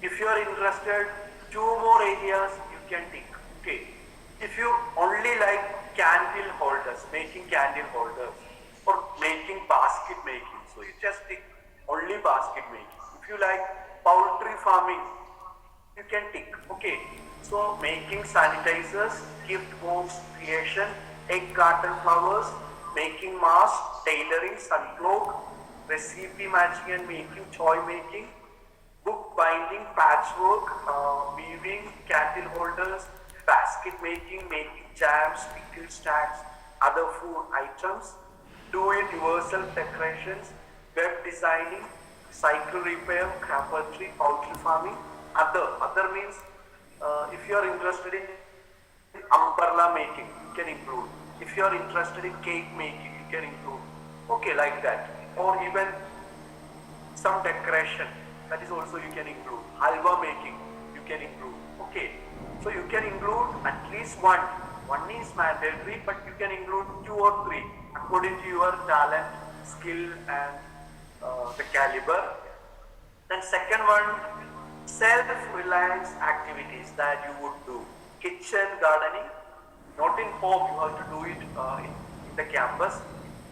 If you are interested, 2 more areas you can tick. Okay. If you only like candle holders, making candle holders or making basket making, so you just tick only basket making. If you like poultry farming, you can tick. Okay. So making sanitizers, gift box creation, egg carton flowers, making masks, tailoring, suncloak, recipe matching and making, toy making, book binding, patchwork, weaving, candle holders, basket making, making jams, pickle stacks, other food items, do-it-yourself decorations, web designing, cycle repair, carpentry, poultry farming. Other means if you are interested in umbrella making, you can include. If you are interested in cake making, you can include. Okay, like that. Or even some decoration, that is also you can include. Halwa making, you can include. Okay. So you can include at least one. One is mandatory, but you can include 2 or 3 according to your talent, skill and the caliber. Then second one, self-reliance activities that you would do. Kitchen gardening, not in home, you have to do it in the campus.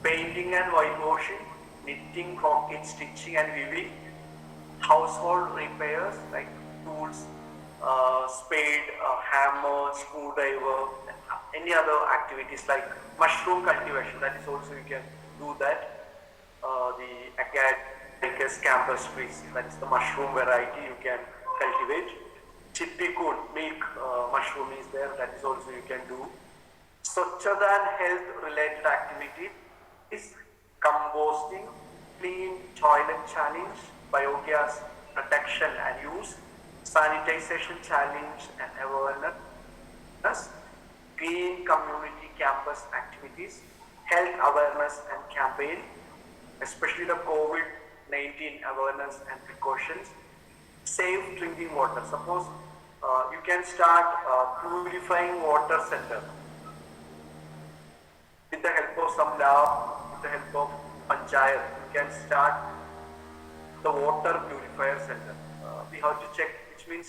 Painting and whitewashing, knitting, crochet, stitching and weaving. Household repairs like tools, spade, hammer, screwdriver, any other activities like mushroom cultivation, that is also you can do that. The agaricus campus trees, that is the mushroom variety you can cultivate. Chippy-coon, milk mushroom is there, that is also you can do. Swachhata and health related activities, composting, clean toilet challenge, biogas protection and use, sanitization challenge and awareness, green community campus activities, health awareness and campaign, especially the COVID-19 awareness and precautions, safe drinking water. Suppose you can start purifying water center with the help of some lab, with the help of panchayat. You can start the water purifier center. we have to check, which means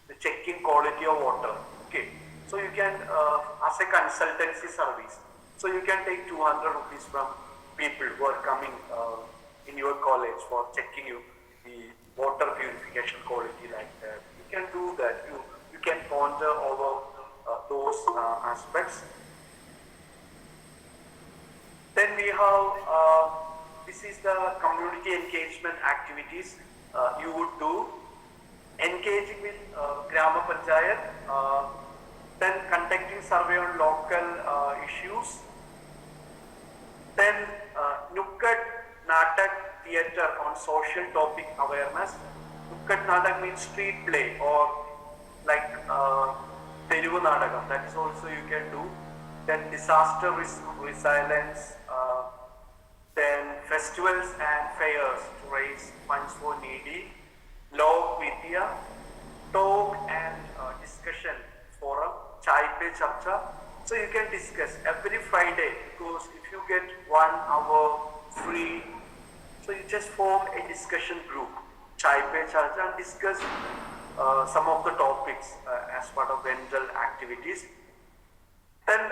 the checking quality of water. Okay, so you can as a consultancy service, so you can take 200 rupees from people who are coming in your college for checking you the water purification quality like that. You can do that. You can ponder over those aspects. Then we have this is the community engagement activities you would do. Engaging with Grama Panchayat, then conducting survey on local issues, then Nukkat Natak theatre on social topic awareness. Nukkat Natak means street play or like Telugu Nadagam, that is also you can do. Then disaster risk resilience, then festivals and fairs to raise funds for needy. Log Vidya, talk and discussion forum, Chai Pe Charcha. So you can discuss every Friday, because if you get 1 hour free, so you just form a discussion group, Chai Pe Charcha, and discuss some of the topics as part of VENTEL activities. Then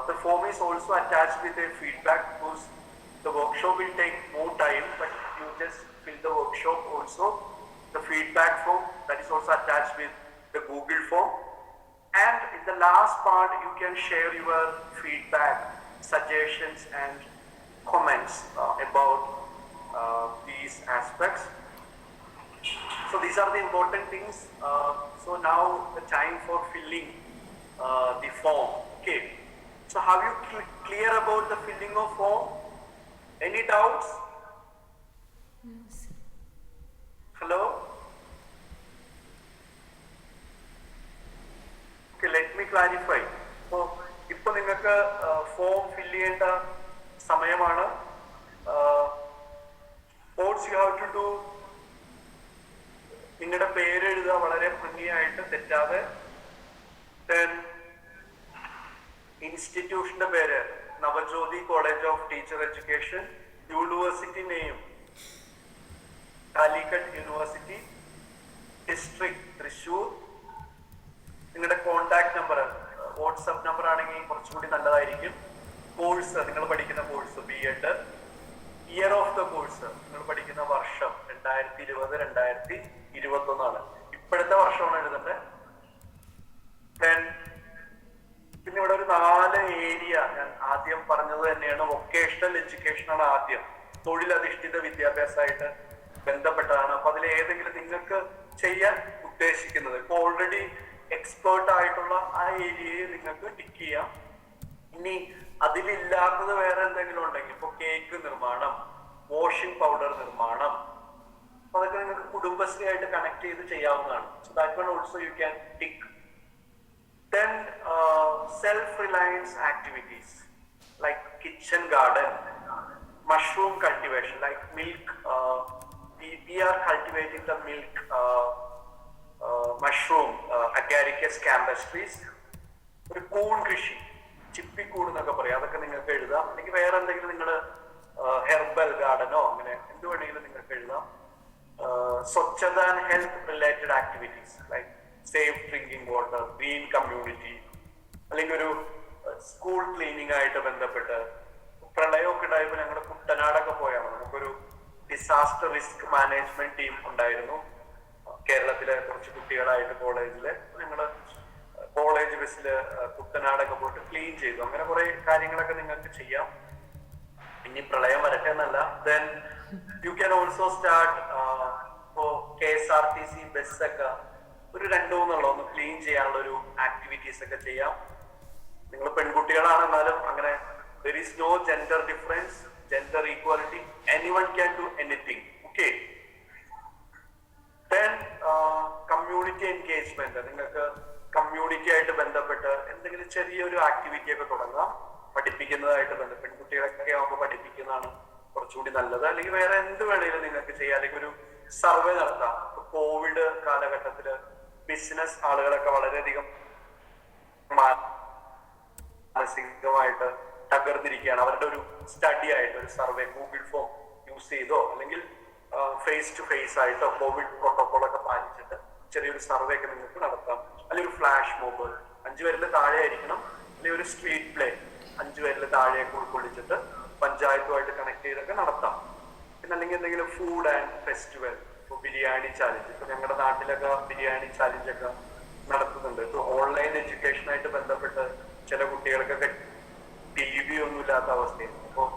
the form is also attached with a feedback, because the workshop will take more time, but you just fill the workshop also. The feedback form that is also attached with the Google form, and in the last part you can share your feedback, suggestions and comments about these aspects. So these are the important things. So now the time for filling the form. Okay, so have you clear about the filling of form? Any doubts? Hello? Okay, let me clarify. So, ഇപ്പോൾ നിങ്ങൾക്ക് form fill ചെയ്യേണ്ട സമയമാണ്. What you have to do, നിങ്ങളുടെ പേര് എഴുതുക വളരെ ഭംഗിയായിട്ട് തെറ്റാതെ. Then ഇൻസ്റ്റിറ്റ്യൂഷന്റെ പേര് Navajyothi college of teacher education. University name Calicut university. District Thrissur. നിങ്ങളുടെ കോണ്ടാക്ട് നമ്പർ വാട്സപ്പ് നമ്പർ ആണെങ്കിൽ കുറച്ചുകൂടി നല്ലതായിരിക്കും. കോഴ്സ് നിങ്ങൾ പഠിക്കുന്ന course BEd. Year of the course നിങ്ങൾ പഠിക്കുന്ന വർഷം 2020 2021 ഇപ്പോഴത്തെ വർഷമാണ് എഴുതേണ്ടത്. പിന്നെ ഇവിടെ ഒരു 4 ഏരിയ ഞാൻ ആദ്യം പറഞ്ഞത് തന്നെയാണ്. വൊക്കേഷണൽ എഡ്യൂക്കേഷൻ ആണ് ആദ്യം, തൊഴിലധിഷ്ഠിത വിദ്യാഭ്യാസമായിട്ട് ബന്ധപ്പെട്ടതാണ്. അപ്പൊ അതിൽ ഏതെങ്കിലും നിങ്ങൾക്ക് ചെയ്യാൻ ഉദ്ദേശിക്കുന്നത്, ഇപ്പൊ ഓൾറെഡി എക്സ്പേർട്ട് ആയിട്ടുള്ള ആ ഏരിയയെ നിങ്ങൾക്ക് ടിക്ക് ചെയ്യാം. ഇനി അതിലില്ലാത്തത് വേറെ എന്തെങ്കിലും ഉണ്ടെങ്കിൽ, ഇപ്പൊ കേക്ക് നിർമ്മാണം, വാഷിംഗ് പൗഡർ നിർമ്മാണം, അതൊക്കെ നിങ്ങൾക്ക് കുടുംബശ്രീ ആയിട്ട് കണക്ട് ചെയ്ത് ചെയ്യാവുന്നതാണ്. So that one also you can tick. Then self-reliance activities like kitchen garden, mushroom cultivation, like milk. We are cultivating the milk mushroom, Agaricus campestris. ഒരു കൂൺ കൃഷി, ചിപ്പിക്കൂൺ എന്നൊക്കെ പറയാം, അതൊക്കെ നിങ്ങൾക്ക് എഴുതാം. അല്ലെങ്കിൽ വേറെ എന്തെങ്കിലും നിങ്ങൾ ഹെർബൽ ഗാർഡനോ അങ്ങനെ എന്ത് വേണമെങ്കിലും നിങ്ങൾക്ക് എഴുതാം. Swachhata and health related activities like safe drinking water, green community, അല്ലെങ്കിൽ ഒരു സ്കൂൾ ക്ലീനിങ് ആയിട്ട് ബന്ധപ്പെട്ട്. പ്രളയമൊക്കെ ഉണ്ടായപ്പോൾ ഞങ്ങൾ കുട്ടനാടൊക്കെ പോയാണ്. നമുക്കൊരു ഡിസാസ്റ്റർ റിസ്ക് മാനേജ്മെന്റ് ടീം ഉണ്ടായിരുന്നു കേരളത്തിലെ കുറച്ച് കുട്ടികളായിട്ട്. കോളേജില് ഞങ്ങൾ കോളേജ് ബസ്സില് കുട്ടനാടൊക്കെ പോയിട്ട് ക്ലീൻ ചെയ്തു. അങ്ങനെ കുറെ കാര്യങ്ങളൊക്കെ നിങ്ങൾക്ക് ചെയ്യാം. ഇനി പ്രളയം വരട്ടെ എന്നല്ല. Then you can also start ഇപ്പോ KSRTC ബസ്സൊക്കെ ഒരു 2-3 ഒന്ന് ക്ലീൻ ചെയ്യാനുള്ള ഒരു ആക്ടിവിറ്റീസ് ഒക്കെ ചെയ്യാം. നിങ്ങൾ പെൺകുട്ടികളാണ്, എന്നാലും അങ്ങനെ there is no gender difference, gender equality, anyone can do anything. Okay, then community engagement, നിങ്ങൾക്ക് കമ്മ്യൂണിറ്റി ആയിട്ട് ബന്ധപ്പെട്ട് എന്തെങ്കിലും ചെറിയൊരു ആക്ടിവിറ്റി ഒക്കെ തുടങ്ങാം. പഠിപ്പിക്കുന്നതായിട്ട് ബന്ധപ്പെട്ട് പെൺകുട്ടികളൊക്കെ ആകുമ്പോൾ പഠിപ്പിക്കുന്നതാണ് കുറച്ചുകൂടി നല്ലത്. അല്ലെങ്കിൽ വേറെ എന്ത് വേണമെങ്കിലും നിങ്ങൾക്ക് ചെയ്യാം. അല്ലെങ്കിൽ ഒരു സർവേ നടത്താം. കോവിഡ് കാലഘട്ടത്തില് ബിസിനസ് ആളുകളൊക്കെ വളരെയധികം മാനസികമായിട്ട് തകർന്നിരിക്കുകയാണ്. അവരുടെ ഒരു സ്റ്റഡി ആയിട്ട് ഒരു സർവേ ഗൂഗിൾ ഫോം യൂസ് ചെയ്തോ അല്ലെങ്കിൽ ഫേസ് ടു ഫേസ് ആയിട്ട് കോവിഡ് പ്രോട്ടോകോളൊക്കെ പാലിച്ചിട്ട് ചെറിയൊരു സർവേ ഒക്കെ നിങ്ങൾക്ക് നടത്താം. അല്ലെങ്കിൽ ഒരു ഫ്ലാഷ് മോബ് 5 പേരിൽ താഴെ ആയിരിക്കണം, അല്ലെങ്കിൽ ഒരു സ്ട്രീറ്റ് പ്ലേ 5 പേരിൽ താഴെയൊക്കെ ഉൾക്കൊള്ളിച്ചിട്ട് പഞ്ചായത്തുമായിട്ട് കണക്ട് ചെയ്തൊക്കെ നടത്താം. പിന്നെ അല്ലെങ്കിൽ എന്തെങ്കിലും ഫുഡ് ആൻഡ് ഫെസ്റ്റിവൽ, ഇപ്പോൾ ബിരിയാണി ചാലഞ്ച്, ഇപ്പൊ ഞങ്ങളുടെ നാട്ടിലൊക്കെ ബിരിയാണി ചാലഞ്ച് ഒക്കെ നടത്തുന്നുണ്ട്. ഇപ്പോൾ ഓൺലൈൻ എഡ്യൂക്കേഷനായിട്ട് ബന്ധപ്പെട്ട് ചില കുട്ടികൾക്കൊക്കെ TV ഒന്നും ഇല്ലാത്ത അവസ്ഥയാണ്. അപ്പോൾ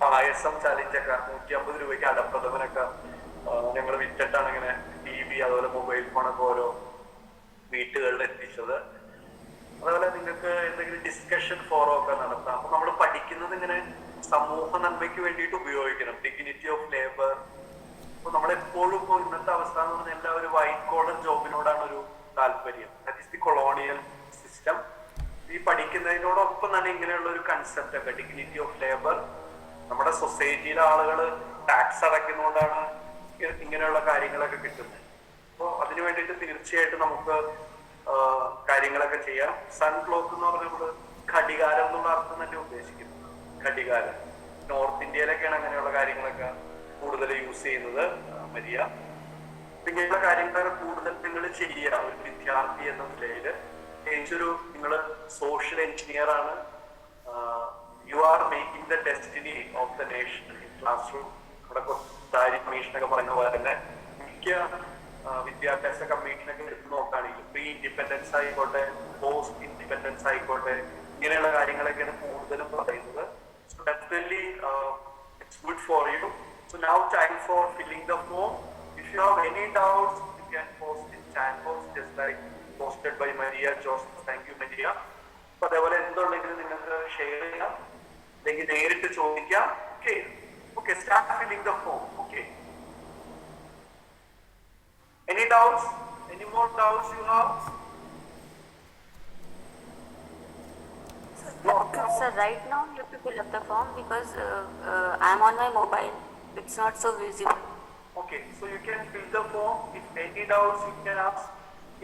പായസം ചാലഞ്ചൊക്കെ 150 രൂപയ്ക്ക് അടപ്രഥമനൊക്കെ ഞങ്ങൾ വിറ്റിട്ടാണ് ഇങ്ങനെ TV അതുപോലെ മൊബൈൽ ഫോണൊക്കെ ഓരോ വീട്ടുകളിൽ എത്തിച്ചത്. അതുപോലെ നിങ്ങൾക്ക് എന്തെങ്കിലും ഡിസ്കഷൻ ഫോറം ഒക്കെ നടത്താം. അപ്പൊ നമ്മൾ പഠിക്കുന്നത് ഇങ്ങനെ സമൂഹ നന്മയ്ക്ക് വേണ്ടിയിട്ട് ഉപയോഗിക്കണം. Dignity of labour. അപ്പൊ നമ്മളെപ്പോഴും ഇപ്പോൾ ഇന്നത്തെ അവസ്ഥ എന്ന് പറഞ്ഞാൽ എല്ലാവരും വൈറ്റ് കോളർ ജോബിനോടാണ് ഒരു താല്പര്യം. That is the colonial system. ഈ പഠിക്കുന്നതിനോടൊപ്പം തന്നെ ഇങ്ങനെയുള്ള ഒരു കൺസെപ്റ്റ് ഒക്കെ ഡിഗ്നിറ്റി ഓഫ് ലേബർ. നമ്മുടെ സൊസൈറ്റിയിലെ ആളുകൾ ടാക്സ് അടയ്ക്കുന്നതുകൊണ്ടാണ് ഇങ്ങനെയുള്ള കാര്യങ്ങളൊക്കെ കിട്ടുന്നത്. അപ്പോൾ അതിനു വേണ്ടിയിട്ട് തീർച്ചയായിട്ടും നമുക്ക് കാര്യങ്ങളൊക്കെ ചെയ്യാം. സൺ ക്ലോക്ക് എന്ന് പറഞ്ഞാൽ നമ്മള് ഘടികാരം എന്നുള്ള അർത്ഥം തന്നെ ഉദ്ദേശിക്കുന്നു. ഘടികാരം നോർത്ത് ഇന്ത്യയിലൊക്കെയാണ് അങ്ങനെയുള്ള കാര്യങ്ങളൊക്കെ കൂടുതൽ യൂസ് ചെയ്യുന്നത്. മരിയ ഇങ്ങനെയുള്ള കാര്യങ്ങളൊക്കെ കൂടുതൽ നിങ്ങൾ ചെയ്യുക ഒരു വിദ്യാർത്ഥി എന്ന നിലയിൽ. നിങ്ങൾ സോഷ്യൽ എഞ്ചിനീയർ ആണ്. You are making the destiny of the nation in class room. ഇവിടെ കമ്മീഷനൊക്കെ പറയുന്ന പോലെ തന്നെ മിക്ക വിദ്യാഭ്യാസ കമ്മീഷനൊക്കെ എടുത്ത് നോക്കുകയാണെങ്കിൽ പ്രീ ഇൻഡിപെൻഡൻസ് ആയിക്കോട്ടെ, പോസ്റ്റ് ഇൻഡിപെൻഡൻസ് ആയിക്കോട്ടെ, ഇങ്ങനെയുള്ള കാര്യങ്ങളൊക്കെയാണ് കൂടുതലും പറയുന്നത്. So definitely it's good for you. So now time for filling the form. If you have any doubts you can post in chat box just like posted by Maria Joseph. Thank you Maria. അപ്പൊ അതേപോലെ എന്തുണ്ടെങ്കിലും നിങ്ങൾക്ക് share ചെയ്യാം, അല്ലെങ്കിൽ നേരിട്ട് ചോദിക്കാം. Okay okay, start filling the form. Okay, any doubts? Any more doubts you have? Sir, right now you have to fill up the form because I'm on my mobile. It's not so visible. Okay, so you can fill the form. If any doubts you can ask.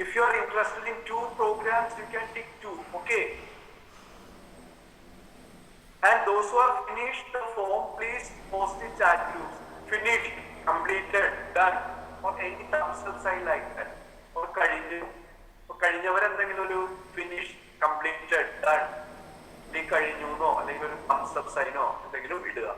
If you are interested in 2 programs, you can tick 2. Okay. And those who have finished the form, please post in chat groups. Finished, completed, done. Or any thumbs up sign like that. Or കഴിഞ്ഞവരെന്തെങ്കിലും ഒരു finish, completed, done, അല്ലെങ്കിൽ കഴിഞ്ഞുന്നോ അല്ലെങ്കിൽ ഒരു thumbs up സൈനോ എന്തെങ്കിലും ഇടുക.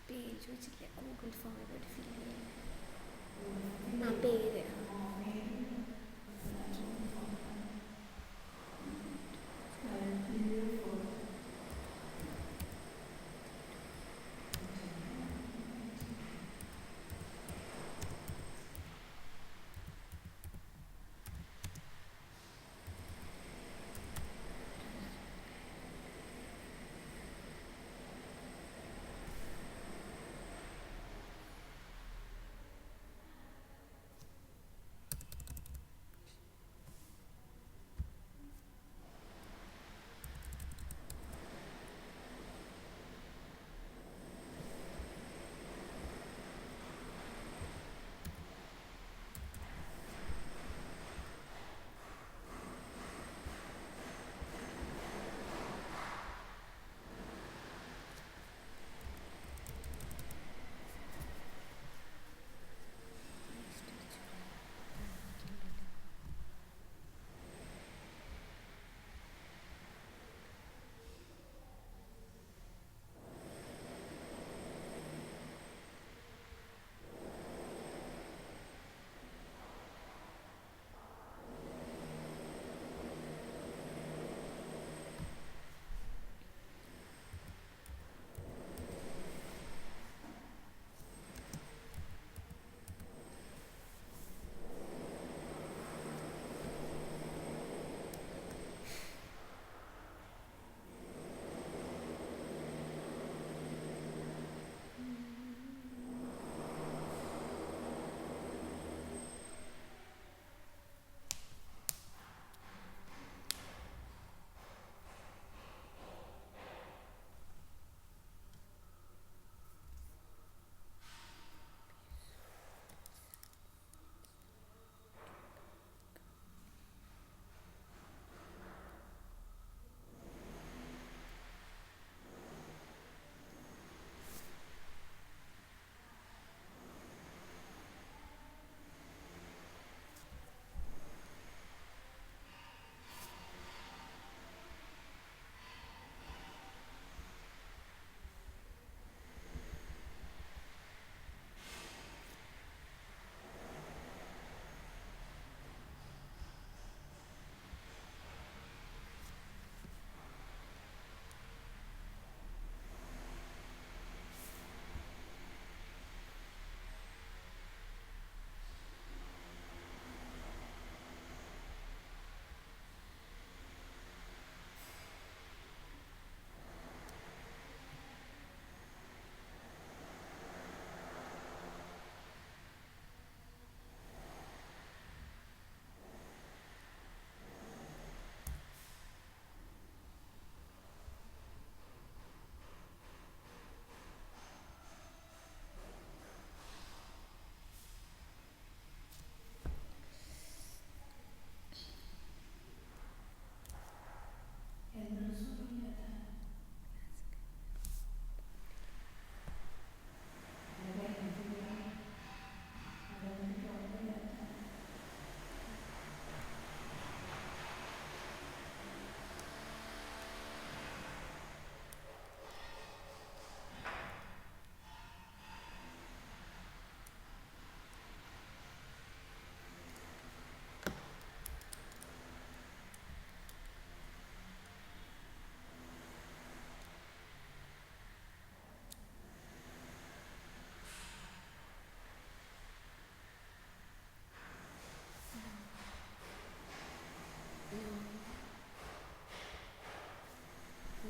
പേര് ചോദിച്ചില്ല, Google ഫോമിൽ fill ചെയ്യാൻ. ആ പേര്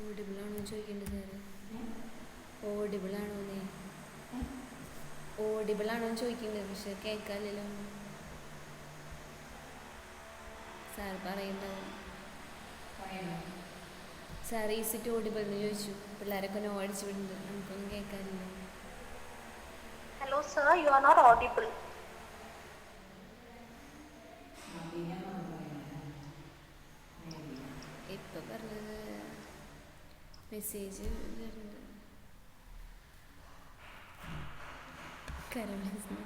ഓഡിബിളാണോ ചോദിക്കേണ്ടത് സാറ്? ഓഡിബിളാണോന്നേ, ഓഡിബിളാണോ ചോദിക്കേണ്ടത്, പക്ഷെ കേൾക്കാമല്ലോ സാർ പറയുണ്ടാവും. സാർ ഈസ് ഇറ്റ് ഓഡിബിൾ എന്ന് ചോദിച്ചു. പിള്ളേരൊക്കെ നോ അടിച്ചു വിടുന്നുണ്ട്, നമുക്കൊന്നും കേൾക്കാനില്ല. Hello, sir, you are not audible. ഇപ്പൊ പറഞ്ഞത് മെസ്സേജ് വരുന്നുണ്ട്. കരോളിൻസ്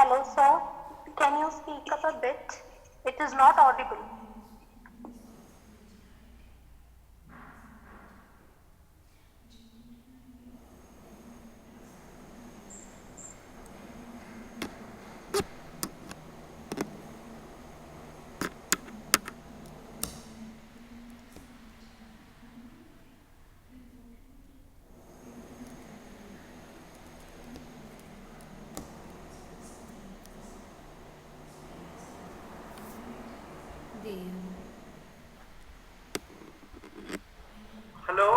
Hello, sir. Can you speak up a bit? It is not audible. Hello?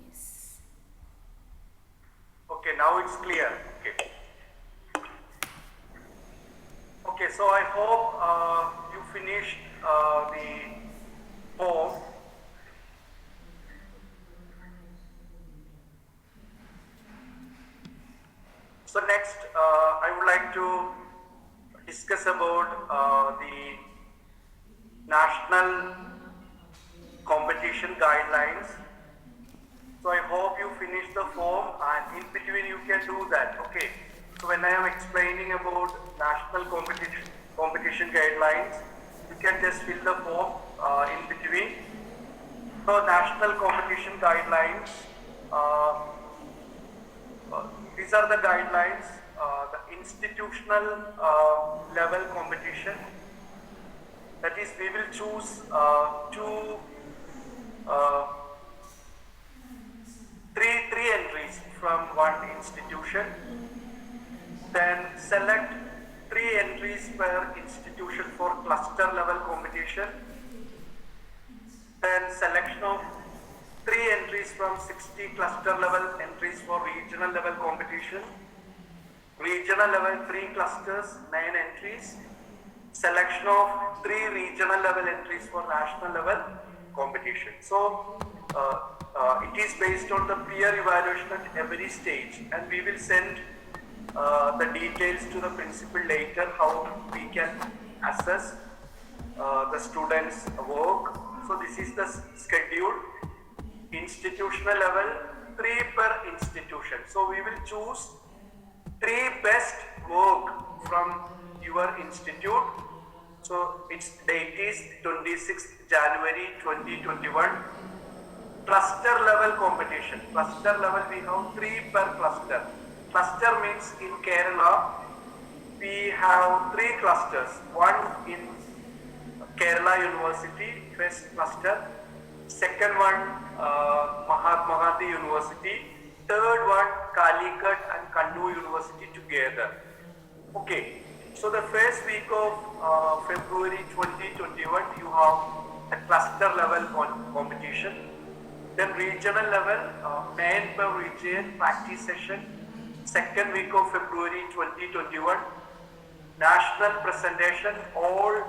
Yes. Okay, now it's clear. Okay. Okay, so I hope you finished the form. So next, I would like to discuss about the national competition guidelines. So I hope you finish the form, and in between you can do that. Okay. So when I am explaining about national competition guidelines, you can just fill the form in between. So national competition guidelines, uh, these are the guidelines, the institutional level competition. That is, we will choose uh, three entries from one institution, then select 3 entries per institution for cluster level competition, then selection of 3 entries from 60 cluster level entries for regional level competition, regional level 3 clusters, 9 entries, selection of 3 regional level entries for national level competition. So it is based on the peer evaluation at every stage, and we will send the details to the principal later how we can assess the students' work. So this is the schedule. Institutional level, 3 per institution. So we will choose 3 best work from your institute. So its date is 26th January 2021. Cluster level competition. Cluster level we have 3 per cluster. Cluster means in Kerala we have 3 clusters. One in Kerala University, best cluster. Second one Mahatma Gandhi University. Third one Calicut and Kannur University together. Okay, so the first week of February 2021 you have a cluster level competition. Then regional level, 9 per region practice session. Second week of February 2021. National presentation, all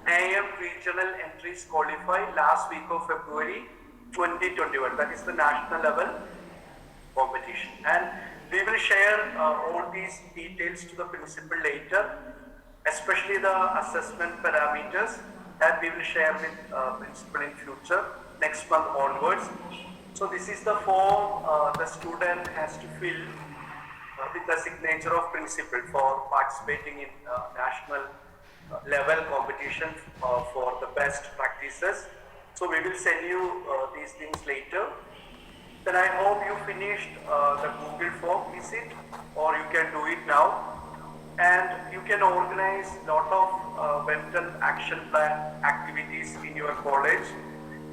9 regional entries qualify last week of February 2021. That is the national level competition. And we will share all these details to the principal later, especially the assessment parameters that we will share with principal in future, next month onwards. So this is the form the student has to fill with the signature of principal for participating in national level competition for the best practices. So we will send you these things later. Then I hope you finished the Google form, is it? Or you can do it now. And you can organize lot of VENTEL action plan activities in your college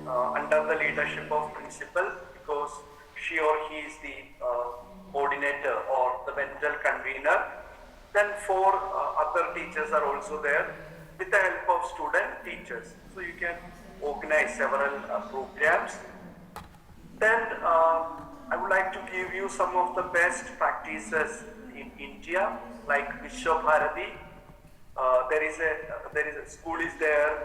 under the leadership of principal, because she or he is the coordinator or the VENTEL convener. Then 4 other teachers are also there with the help of student teachers. So you can organize several programs. Then I would like to give you some of the best practices in India, like Vishwa Bharati. There is a school is there,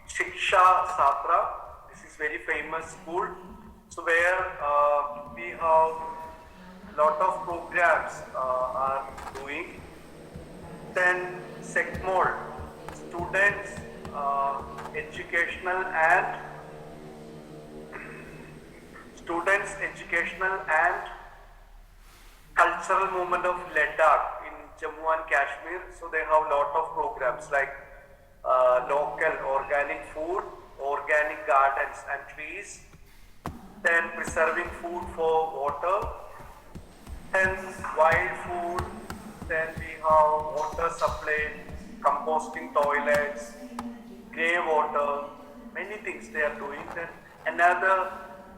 Shiksha Satra. This is very famous school. So where we have lot of programs are doing. Then SECMOL, Students Educational and Cultural Movement of Ladakh in Jammu and Kashmir. So they have lot of programs like local organic food, organic gardens and trees, then preserving food for water, then wild food, then we have water supply, composting toilets, grey water, many things they are doing. Then another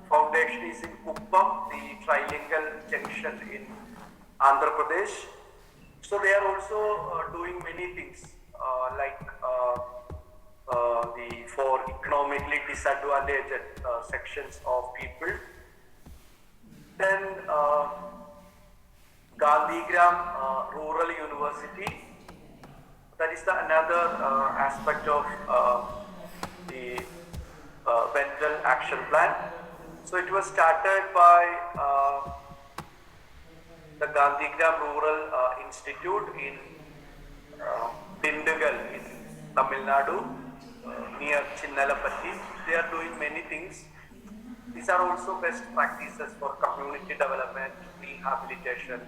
foundation is in Kuppam, the trilingual junction in Andhra Pradesh. So they are also doing many things like for economically disadvantaged sections of people. Then Gandhigram Rural University, that is another aspect of the VENTEL action plan. So it was started by the Gandhigram Rural Institute in Dindigal in Tamil Nadu, near Chinnalapatti. They are doing many things. These are also best practices for community development, rehabilitation,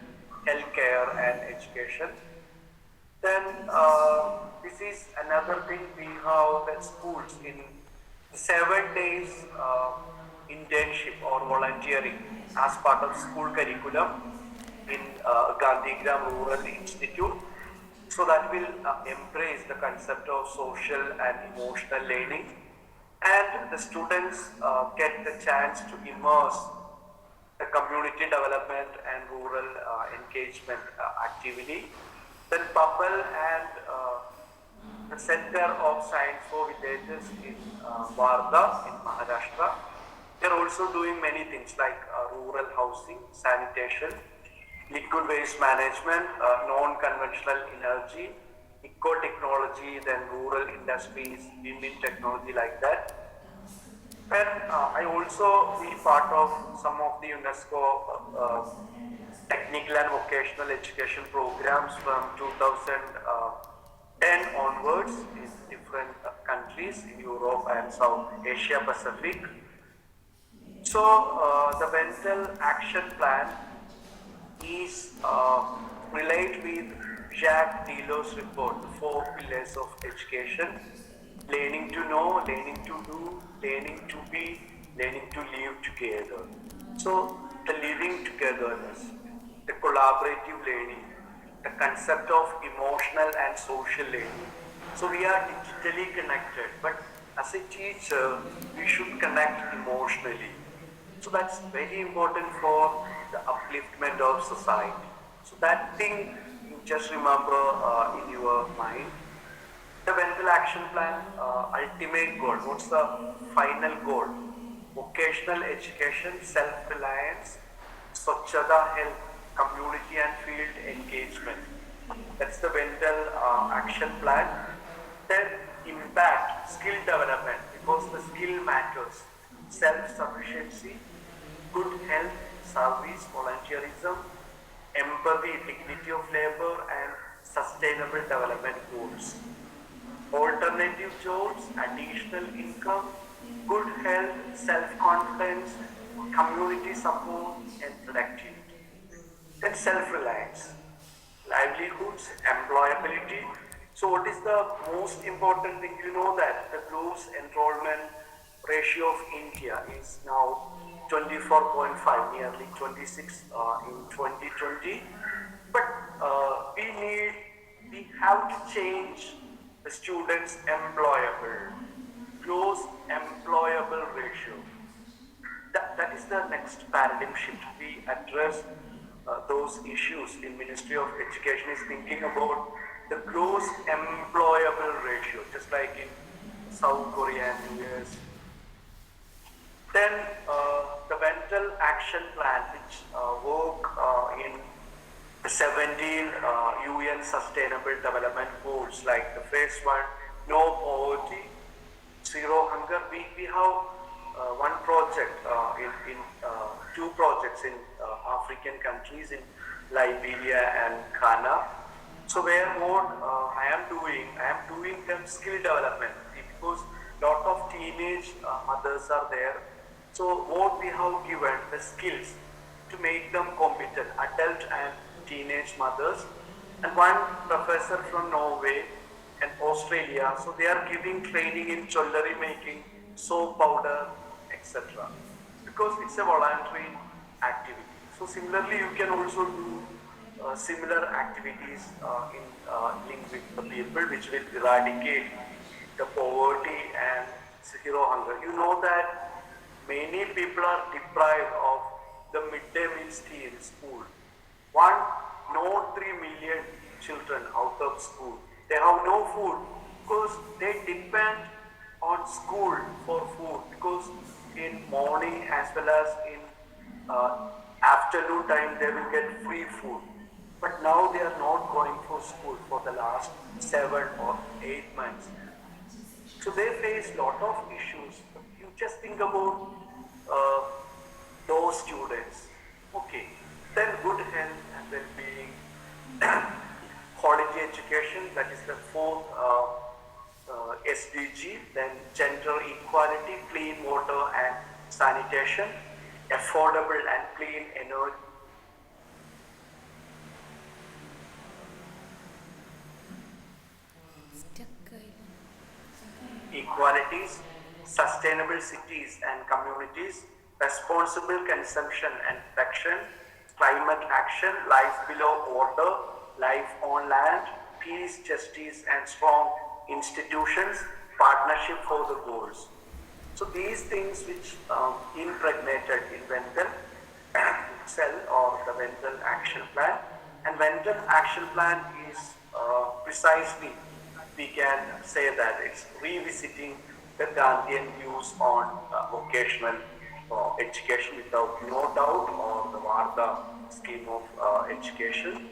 healthcare and education. Then this is another thing, we have the schools in 7 days internship or volunteering as part of school curriculum in Gandhigram Rural Institute. So that will embrace the concept of social and emotional learning, and the students get the chance to immerse the community development and rural engagement activity. Then Papal and the Center of Science for Villages in Wardha in Maharashtra. They are also doing many things like rural housing, sanitation, liquid waste management, non-conventional energy, eco-technology, then rural industries, women technology like that. And I also be part of some of the UNESCO technical and vocational education programs from 2010 onwards in different countries in Europe and South Asia Pacific. So the VENTEL action plan is relate with Jacques Delors' report, the 4 pillars of education: learning to know, learning to do, learning to be, learning to live together. So the living togetherness, the collaborative learning, the concept of emotional and social learning. So we are digitally connected, but as a teacher, we should connect emotionally. So that's very important for the upliftment of society. So that thing you just remember in your mind. The VENTEL action plan ultimate goal. What's the final goal? Vocational education, self-reliance, Swachhata, health, community and field engagement. That's the VENTEL action plan. Then impact, skill development, because the skill matters. Self-sufficiency, good health, service, volunteerism, empathy, dignity of labor, and sustainable development goals. Alternative jobs, additional income, good health, self-confidence, community support, and productivity. Then self-reliance, livelihoods, employability. So what is the most important thing? You know that the gross enrollment ratio of India is now 24.5, nearly 26 in 2020. But we have to change the students' gross employable ratio. That is the next paradigm shift. We address those issues in Ministry of Education is thinking about the gross employable ratio, just like in South Korea and US. Then the VENTEL action plan, which work in the 17 UN Sustainable Development Goals, like the first one, no poverty, zero hunger. We have one project in two projects in African countries, in Liberia and Ghana. So where what I am doing them skill development, because lot of teenage mothers are there. So what we have given the skills to make them competent, adult and teenage mothers. And one professor from Norway and Australia, so they are giving training in jewelry making, soap powder, etc. Because it's a voluntary activity. So similarly, you can also do similar activities in link with the people, which will eradicate the poverty and zero hunger. You know that many people are deprived of the midday meal tea in school. Not 3 million children out of school. They have no food because they depend on school for food, because in morning as well as in afternoon time they will get free food. But now they are not going for school for the last 7 or 8 months. So they face lot of issues. You just think about those students. Okay, then good health and well-being, quality education, that is the fourth SDG. Then gender equality, clean water and sanitation, affordable and clean energy. Equalities, sustainable cities and communities, responsible consumption and protection, climate action, life below water, life on land, peace, justice, and strong institutions, partnership for the goals. So these things which impregnated in VENTEL cell or the VENTEL action plan, and VENTEL action plan is precisely, we can say that it's revisiting the Gandhian views on vocational education without no doubt, or the Varda scheme of education.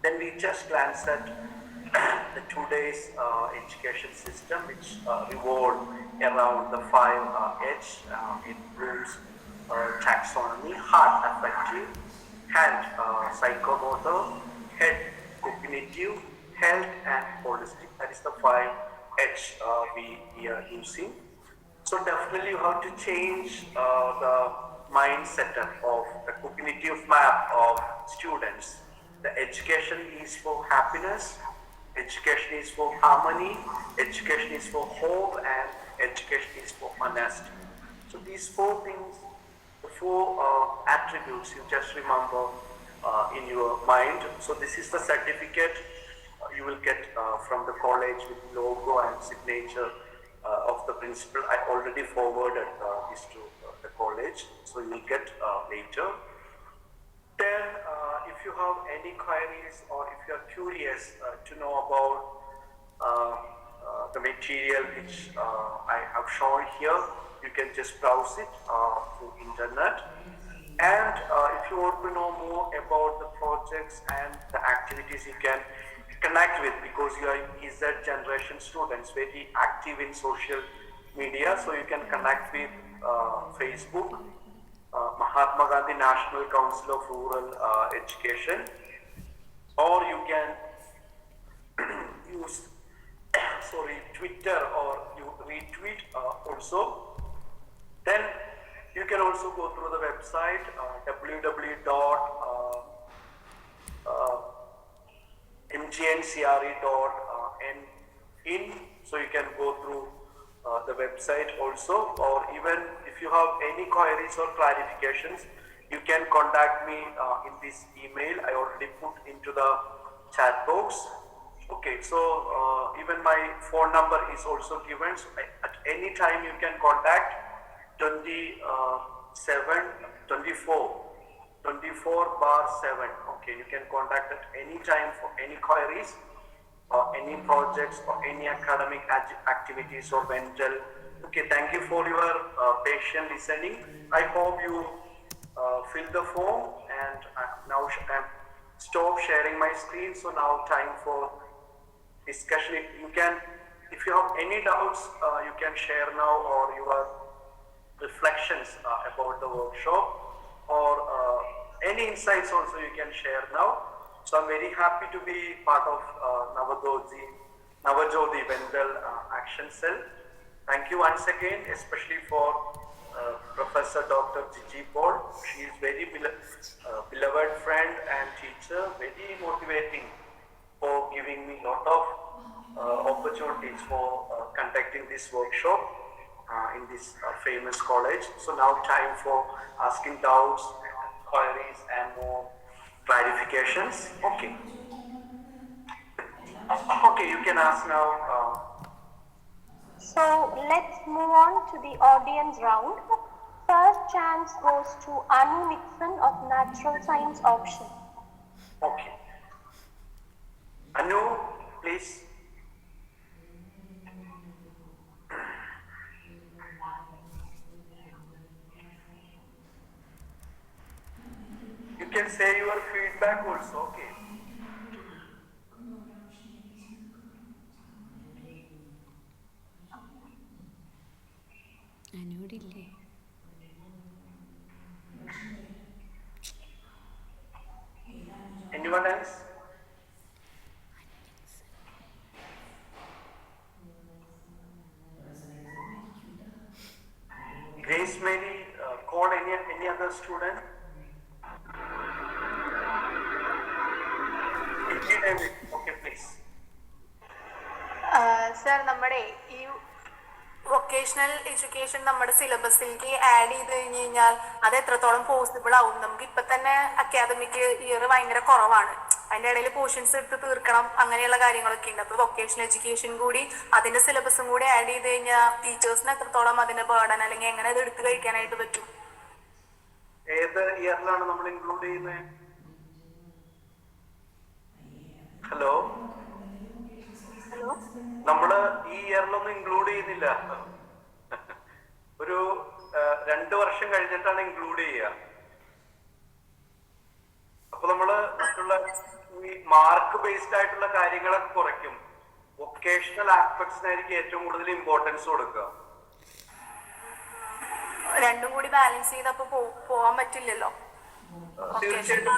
Then we just glance at the today's education system, which revolve around the 5 H in Bloom's taxonomy: heart affective, hand psychomotor, head cognitive, health and holistic. That is the 5 H we are using. So definitely you have to change the mindset of the cognitive map of students. The education is for happiness, education is for harmony, education is for hope, and education is for honesty. So these 4 things, the 4 attributes you just remember in your mind. So this is the certificate you will get from the college with logo and signature of the principal. I already forwarded this to the college, so you will get later. Then if you have any queries, or if you are curious to know about the material which I have shown here, you can just browse it through internet. And if you want to know more about the projects and the activities, you can connect with, because you are Z generation students, very active in social media, so you can connect with Facebook, Mahatma Gandhi National Council of Rural Education, or you can use Twitter, or you retweet also. Then you can also go through the website www.mgncre.in, so you can go through the website also, or even if you have any queries or clarifications, you can contact me in this email I already put into the chat box. Okay, so even my phone number is also given, so at any time you can contact 24/7. Okay, you can contact at any time for any queries or any projects or any academic activities or VENTEL. Okay, thank you for your patient listening. I hope you fill the form, and now I'm stop sharing my screen. So now time for discussion. You can, if you have any doubts, you can share now, or your reflections about the workshop, or any insights also you can share now. So I'm very happy to be part of Navajodi VENTEL Action Cell. Thank you once again, especially for Professor Dr. Gigi Paul. She is very beloved friend and teacher, very motivating for giving me a lot of opportunities for conducting this workshop in this famous college. So now time for asking doubts, queries and more clarifications. Okay. Okay, you can ask now. So let's move on to the audience round. First chance goes to Anu Nixon of Natural Science option. Okay. Anu, please. You can say your feedback also, okay. അനുവോടില്ലേ? Anyone else? Grace Mary, call any other student? Okay, please. Sir, നമ്മുടെ ഈ vocational education നമ്മുടെ സിലബസിലേക്ക് add ചെയ്ത് കഴിഞ്ഞ് കഴിഞ്ഞാൽ അത് എത്രത്തോളം possible ആവും? നമുക്ക് ഇപ്പൊ തന്നെ അക്കാദമിക് ഇയർ ഭയങ്കര കുറവാണ്, അതിന്റെ ഇടയിൽ പോർഷൻസ് എടുത്ത് തീർക്കണം, അങ്ങനെയുള്ള കാര്യങ്ങളൊക്കെ ഉണ്ട്. അപ്പൊ വൊക്കേഷണൽ എഡ്യൂക്കേഷൻ കൂടി അതിന്റെ സിലബസും കൂടി ആഡ് ചെയ്ത് കഴിഞ്ഞാൽ ടീച്ചേഴ്സിന് എത്രത്തോളം അതിന്റെ ബേർഡൻ അല്ലെങ്കിൽ എങ്ങനെ അത് എടുത്തു കഴിക്കാനായിട്ട് പറ്റും? ഏത് ഇയറിലാണ് നമ്മൾ ഇൻക്ലൂഡ് ചെയ്യുന്നത്? ഹലോ, നമ്മള് ഈ ഇയറിലൊന്നും ഇൻക്ലൂഡ് ചെയ്യുന്നില്ല. ഒരു 2 വർഷം കഴിഞ്ഞിട്ടാണ് ഇൻക്ലൂഡ് ചെയ്യുക. അപ്പൊ നമ്മള് മറ്റുള്ള ഈ മാർക്ക് ബേസ്ഡ് ആയിട്ടുള്ള കാര്യങ്ങളൊക്കെ കുറയ്ക്കും. വൊക്കേഷണൽ ആസ്പെക്ട്സിനായിരിക്കും ഏറ്റവും കൂടുതൽ ഇമ്പോർട്ടൻസ് കൊടുക്കുക. രണ്ടും കൂടി ബാലൻസ് ചെയ്തപ്പോ പോവാൻ പറ്റില്ലല്ലോ. തീർച്ചയായിട്ടും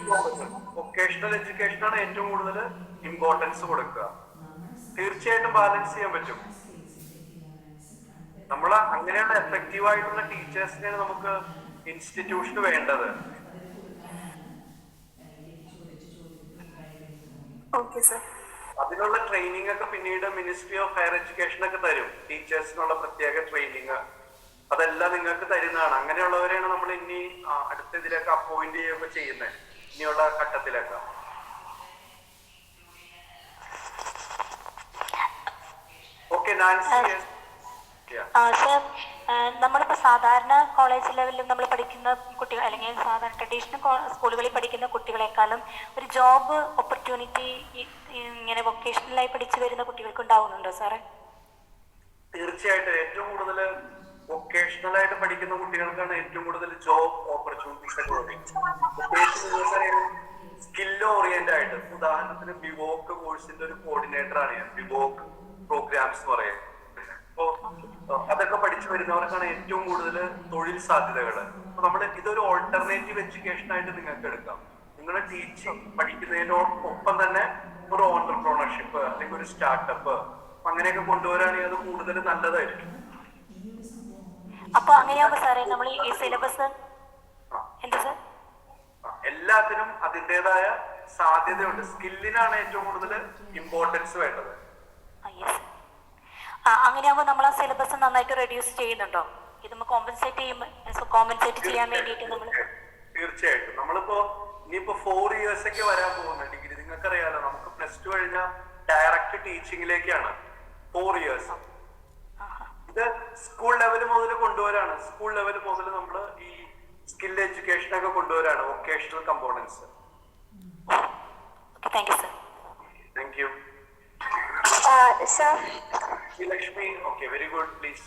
വൊക്കേഷണൽ എഡ്യൂക്കേഷനാണ് ഏറ്റവും കൂടുതൽ ഇമ്പോർട്ടൻസ് കൊടുക്കുക. തീർച്ചയായിട്ടും ബാലൻസ് ചെയ്യാൻ പറ്റും. നമ്മൾ അങ്ങനെയുള്ള എഫക്റ്റീവ് ആയിട്ടുള്ള ടീച്ചേഴ്സിനെയാണ് നമുക്ക് ഇൻസ്റ്റിറ്റ്യൂഷന് വേണ്ടത്. അതിനുള്ള ട്രെയിനിങ് ഒക്കെ പിന്നീട് മിനിസ്ട്രി ഓഫ് ഹയർ എഡ്യൂക്കേഷൻ ഒക്കെ തരും. ടീച്ചേഴ്സിനുള്ള പ്രത്യേക ട്രെയിനിങ് അതെല്ലാം നിങ്ങൾക്ക് തരുന്നതാണ്. അങ്ങനെയുള്ളവരെയാണ് നമ്മൾ ഇനി അടുത്ത ഇതിലൊക്കെ അപ്പോയിന്റ് ചെയ്യുകയൊക്കെ ചെയ്യുന്നത്, ഇനിയുള്ള ഘട്ടത്തിലൊക്കെ. Okay Nancy. സർ, നമ്മളിപ്പോൾ സാധാരണ കോളേജ് ലെവലിൽ നമ്മൾ പഠിക്കുന്ന കുട്ടികൾ അല്ലെങ്കിൽ സാധാരണ ട്രഡീഷണൽ സ്കൂളുകളിൽ പഠിക്കുന്ന കുട്ടികളെക്കാളും ഒരു ജോബ് ഓപ്പർച്യൂണിറ്റി ഇങ്ങനെ വൊക്കേഷണലായി പഠിച്ചു വരുന്ന കുട്ടികൾക്ക് ഉണ്ടാവുന്നുണ്ടോ സാറേ? തീർച്ചയായിട്ടും ഏറ്റവും കൂടുതൽ വൊക്കേഷണൽ ആയിട്ട് പഠിക്കുന്ന കുട്ടികൾക്കാണ് ഏറ്റവും കൂടുതൽ ജോബ് ഓപ്പർച്യൂണിറ്റീസ് ഒക്കെ ഉള്ളത്. സ്കില്ല് ഓറിയന്റഡ് ആയിട്ട്, ഉദാഹരണത്തിന് ബിവോക്ക് കോഴ്സിന്റെ ഒരു കോർഡിനേറ്റർ ആണ് ഞാൻ. ബിവോക്ക് പ്രോഗ്രാംസ് പറയാം. അപ്പോ അതൊക്കെ പഠിച്ചു വരുന്നവർക്കാണ് ഏറ്റവും കൂടുതൽ തൊഴിൽ സാധ്യതകൾ. അപ്പൊ നമ്മൾ ഇതൊരു ഓൾട്ടർനേറ്റീവ് എഡ്യൂക്കേഷൻ ആയിട്ട് നിങ്ങൾക്ക് എടുക്കാം. നിങ്ങൾ ടീച്ചിങ് പഠിക്കുന്നതിനോടൊപ്പം തന്നെ ഒരു ഓൺടർപ്രണർഷിപ്പ് അല്ലെങ്കിൽ ഒരു സ്റ്റാർട്ടപ്പ് അങ്ങനെയൊക്കെ കൊണ്ടുവരാണെങ്കിൽ അത് കൂടുതൽ നല്ലതായിരിക്കും. അപ്പൊ അങ്ങനെയാവുമ്പോ സാറേ നമ്മൾ ഈ സിലബസ് എന്താ സാർ? എല്ലാത്തിനും അതിൻ്റെതായ സാധ്യതയുണ്ട്. സ്കില്ലിനാണ് ഏറ്റവും കൂടുതൽ ഇമ്പോർട്ടൻസ് വേണ്ടത്. അങ്ങനെയാവുമ്പോ നമ്മൾ ആ സിലബസ് നന്നായിട്ട് റെഡ്യൂസ് ചെയ്യുന്നുണ്ടോ? ഇത് കോമ്പൻസേറ്റ് ചെയ്യാൻ വേണ്ടിയിട്ട് നമ്മൾ? തീർച്ചയായിട്ടും. നമ്മളിപ്പോ ഇനിയിപ്പോ 4 years ഒക്കെ വരാൻ പോകുന്ന ഡിഗ്രി നിങ്ങൾക്കറിയാലോ. നമുക്ക് +2 കഴിഞ്ഞാൽ ഡയറക്റ്റ് ടീച്ചിങ്ങിലേക്കാണ് 4 years. ഇത് സ്കൂൾ ലെവൽ മുതൽ കൊണ്ടുവരാണ്. സ്കൂൾ ലെവൽ മുതൽ നമ്മൾ ഈ സ്കിൽ എഡ്യൂക്കേഷൻ ഒക്കെ കൊണ്ടുവരാണ്, vocational components. Thank you. Lakshmi. Okay, very good. Please.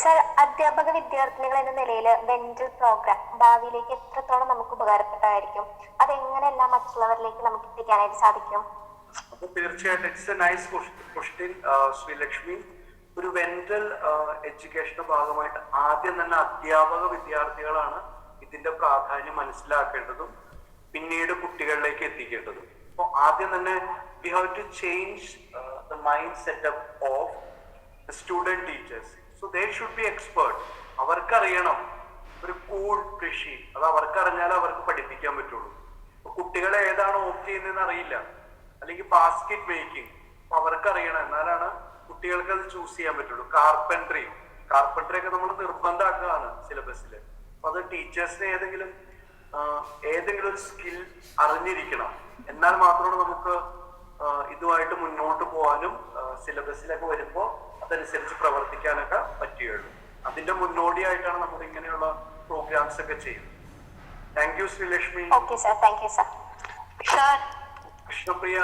Sir, അധ്യാപക വിദ്യാർത്ഥിനികൾ എന്ന നിലയിൽ വെന്റൽ പ്രോഗ്രാം ഭാവിയിലേക്ക് എത്രത്തോളം നമുക്ക് ഉപകാരപ്പെട്ടതായിരിക്കും? അതെങ്ങനെയെല്ലാം മറ്റുള്ളവരിലേക്ക് നമുക്ക് എത്തിക്കാനായിട്ട് സാധിക്കും? അപ്പൊ തീർച്ചയായിട്ടും it's A nice question Sreelakshmi. ഒരു വെന്റൽ എഡ്യൂക്കേഷന്റെ ഭാഗമായിട്ട് ആദ്യം തന്നെ അധ്യാപക വിദ്യാർത്ഥികളാണ് ഇതിന്റെ പ്രാധാന്യം മനസ്സിലാക്കേണ്ടതും പിന്നീട് കുട്ടികളിലേക്ക് എത്തിക്കേണ്ടതും. അപ്പൊ ആദ്യം തന്നെ we have to change the mind setup of the student teachers. So they should be expert. അവർക്കറിയണം ഒരു കൂൾ കൃഷി, അത് അവർക്കറിഞ്ഞാലേ അവർക്ക് പഠിപ്പിക്കാൻ പറ്റുള്ളൂ. അപ്പൊ കുട്ടികളെ ഏതാണ് ഓപ്റ്റ് ചെയ്യുന്നതെന്ന് അറിയില്ല, അല്ലെങ്കിൽ ബാസ്കറ്റ് മേക്കിംഗ് അവർക്കറിയണം, എന്നാലാണ് കുട്ടികൾക്ക് അത് ചൂസ് ചെയ്യാൻ പറ്റുള്ളൂ. കാർപ്പൻട്രി ഒക്കെ നമ്മൾ നിർബന്ധമാക്കുകയാണ് സിലബസിൽ. അപ്പൊ അത് ടീച്ചേഴ്സിന് ഏതെങ്കിലും ഒരു സ്കിൽ അറിഞ്ഞിരിക്കണം. എന്നാൽ മാത്രമാണ് നമുക്ക് ഇതുമായിട്ട് മുന്നോട്ട് പോകാനും സിലബസിലൊക്കെ വരുമ്പോൾ അതനുസരിച്ച് പ്രവർത്തിക്കാനൊക്കെ പറ്റുകയുള്ളൂ. അതിന്റെ മുന്നോടിയായിട്ടാണ് നമ്മൾ ഇങ്ങനെയുള്ള പ്രോഗ്രാംസ് ഒക്കെ ചെയ്യുന്നത്. Thank you Sreelakshmi. Okay sir, thank you sir. Sir, Krishnapriya.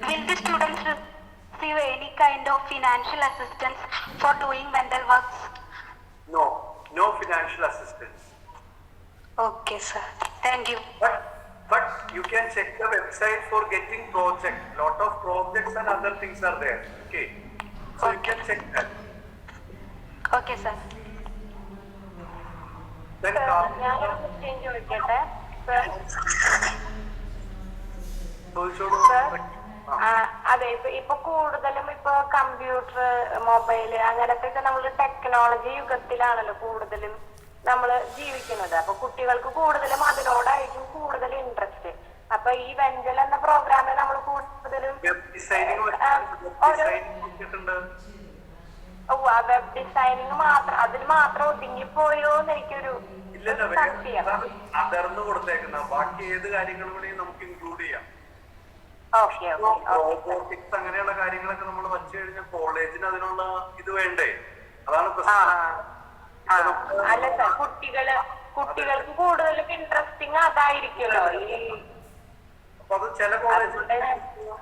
will the students receive any kind of financial assistance for doing mental works? No financial assistance. Okay sir, thank you. But you can check the website for getting projects. Lot of projects and other things are there. Okay, so you can check that. Okay sir. Then ഞാനൊരു question ചോദിക്കട്ടെ sir? അതെ, ഇപ്പൊ കൂടുതലും ഇപ്പൊ computer, mobile അങ്ങനത്തെ നമ്മൾ technology യുഗത്തിലാണല്ലോ കൂടുതലും നമ്മൾ ജീവിക്കുന്നത്. അപ്പൊ കുട്ടികൾക്ക് കൂടുതലും അതിനോടായിരിക്കും കൂടുതൽ ഇൻട്രസ്റ്റ്. അപ്പൊ ഈ വെന്റൽ എന്ന പ്രോഗ്രാമിൽ നമ്മൾ കൂടുതലും ഡിസൈനിങ് പഠിച്ചിട്ടുണ്ട്. വെബ് ഡിസൈനിങ് മാത്രം അതിൽ മാത്രം ഒതുങ്ങിപ്പോയോ എന്ന് എനിക്കൊരു ഇല്ലല്ലോ, അതർന്ന് കൊടുത്തേക്കുന്ന ബാക്കി ഏത് കാര്യങ്ങളും കൂടി നമുക്ക് ഇൻക്ലൂഡ് ചെയ്യാം. റോബോട്ടിക്സ് അങ്ങനെയുള്ള കാര്യങ്ങളൊക്കെ നമ്മൾ വച്ചു കഴിഞ്ഞാൽ കോളേജിന് അതിനുള്ള ഇത് വേണ്ടേ? അതാണ് പ്രശ്നം. അല്ല സാർ, കുട്ടികൾക്ക് കൂടുതലും ഇൻട്രസ്റ്റിംഗ് അതായിരിക്കുമല്ലോ. അപ്പൊ അത് ചില കോളേജ്